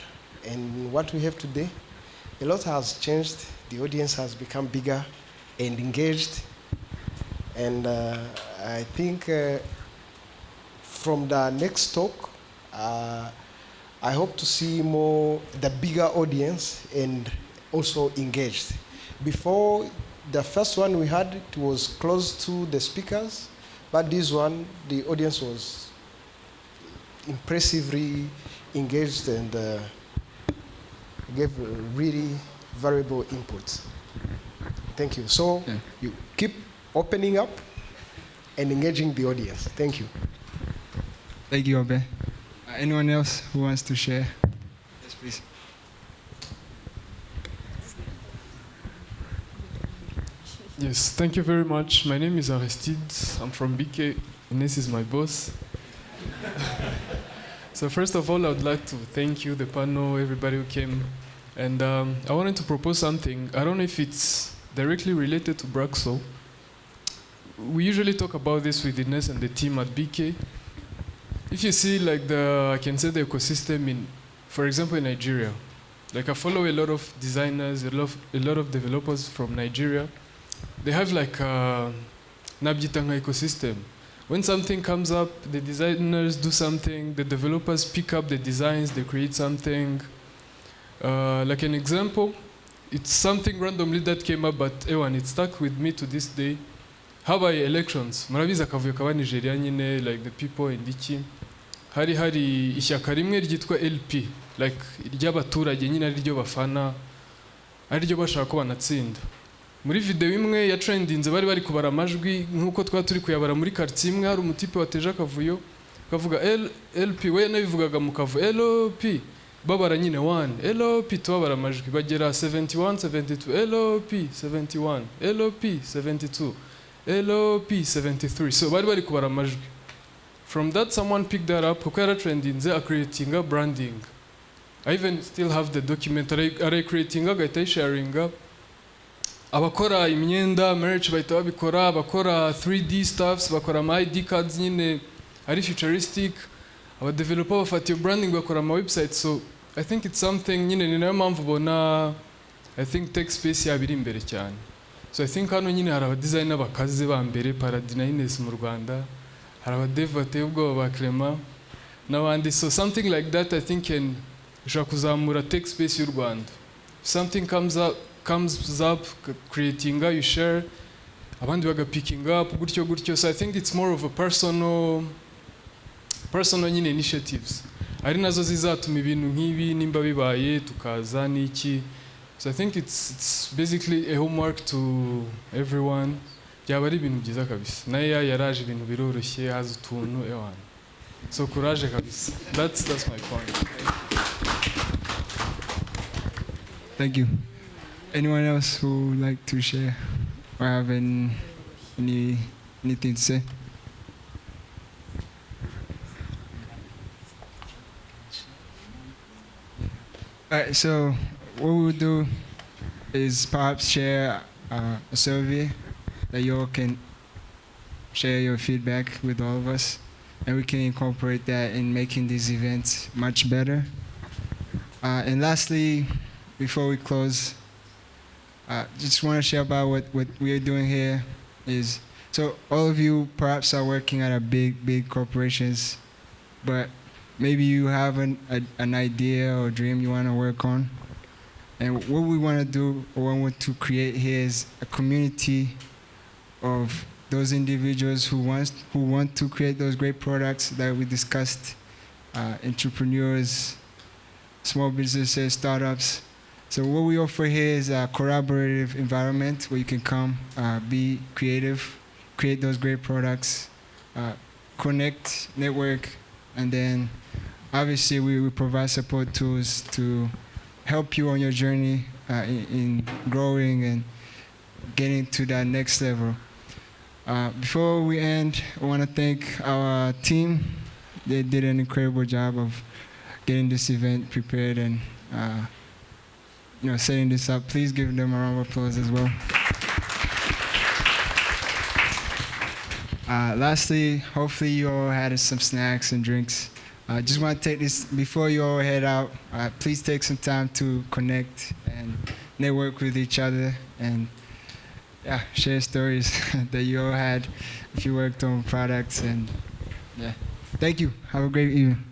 and what we have today, a lot has changed. The audience has become bigger and engaged. And I think from the next talk, I hope to see the bigger audience and also engaged. Before, the first one we had, it was close to the speakers, but this one, the audience was impressively engaged and gave really valuable inputs. Thank you. So you keep opening up and engaging the audience. Thank you. Thank you, Obe. Anyone else who wants to share? Yes, please. Yes, thank you very much. My name is Aristide. I'm from BK. Ines is my boss. So first of all, I would like to thank you, the panel, everybody who came. And I wanted to propose something. I don't know if it's directly related to Braxo. We usually talk about this with Ines and the team at BK. If you see like I can say the ecosystem in, for example, in Nigeria, like I follow a lot of designers, a lot of developers from Nigeria. They have like a Nabjitanga ecosystem. When something comes up, the designers do something, the developers pick up the designs, they create something. Like an example, it's something randomly that came up, but ewan, it stuck with me to this day. How about elections? Murabizi akavuyo kaba Nigeria nyine, like the people in Diki. Hari ishyaka rimwe ryitwa LP, like ry'abaturage nyine ari ryo bafana, ari ryo bashaka ko banatsinda. Muri video imwe ya trendinze bari kubara amajwi nkuko turi kuyabara muri quartier imwe, hari umutipe wateje akavuyo kavuga LP, we nabivugaga mu kavu LP, babara nyine 1 LP, tubabara amajwi bagera 71 72 LP 71 LP 72 LP 73. So bari kubara amajwi. From that, someone picked that up, kuko yara trendinze, creating a branding. I even still have the document, are creating a sharing. Abakora imyenda, merch bahita babikora, abakora 3D stuffs, bakora ama ID cards nyine, ari futuristic. Aba developer bafata iyo branding bakora ama website. So I think it's something nyine ni nayo mpamvu ubona I think tech space yabiri imbere cyane. So I think hano nyine hari aba designer bakaze ba mbere Paradinines mu Rwanda. Hari aba dev bateye ubwoba ba Clement n'abandi. So something like that I think can ishobora kuzamura tech space y'u Rwanda. If something comes up, creating, you share, abandi picking up gutyo gutyo. So I think it's more of a personal nyine initiatives ari nazo zizatuma ibintu nk'ibi nimba bibaye tukaza n'iki. So I think it's basically a homework to everyone. Byaba ari ibintu byiza kabisa. Nayo yaraje ibintu biroroshye haza utuntu ewana. So courage kabisa. That's my point. Thank you. Anyone else who would like to share or have anything to say? All right, so what we'll do is perhaps share a survey that you all can share your feedback with all of us, and we can incorporate that in making these events much better. And lastly, before we close, just want to share about what we are doing here is, so all of you perhaps are working at a big corporations, but maybe you have an idea or dream you want to work on. And what we want to do, or what we want to create here is a community of those individuals who want to create those great products that we discussed, entrepreneurs, small businesses, startups. So what we offer here is a collaborative environment where you can come, be creative, create those great products, connect, network, and then obviously we provide support tools to help you on your journey in growing and getting to that next level. Before we end, I want to thank our team. They did an incredible job of getting this event prepared and setting this up. Please give them a round of applause as well. Lastly, hopefully you all had some snacks and drinks. I just want to take this, before you all head out, please take some time to connect and network with each other and share stories that you all had if you worked on products. And thank you. Have a great evening.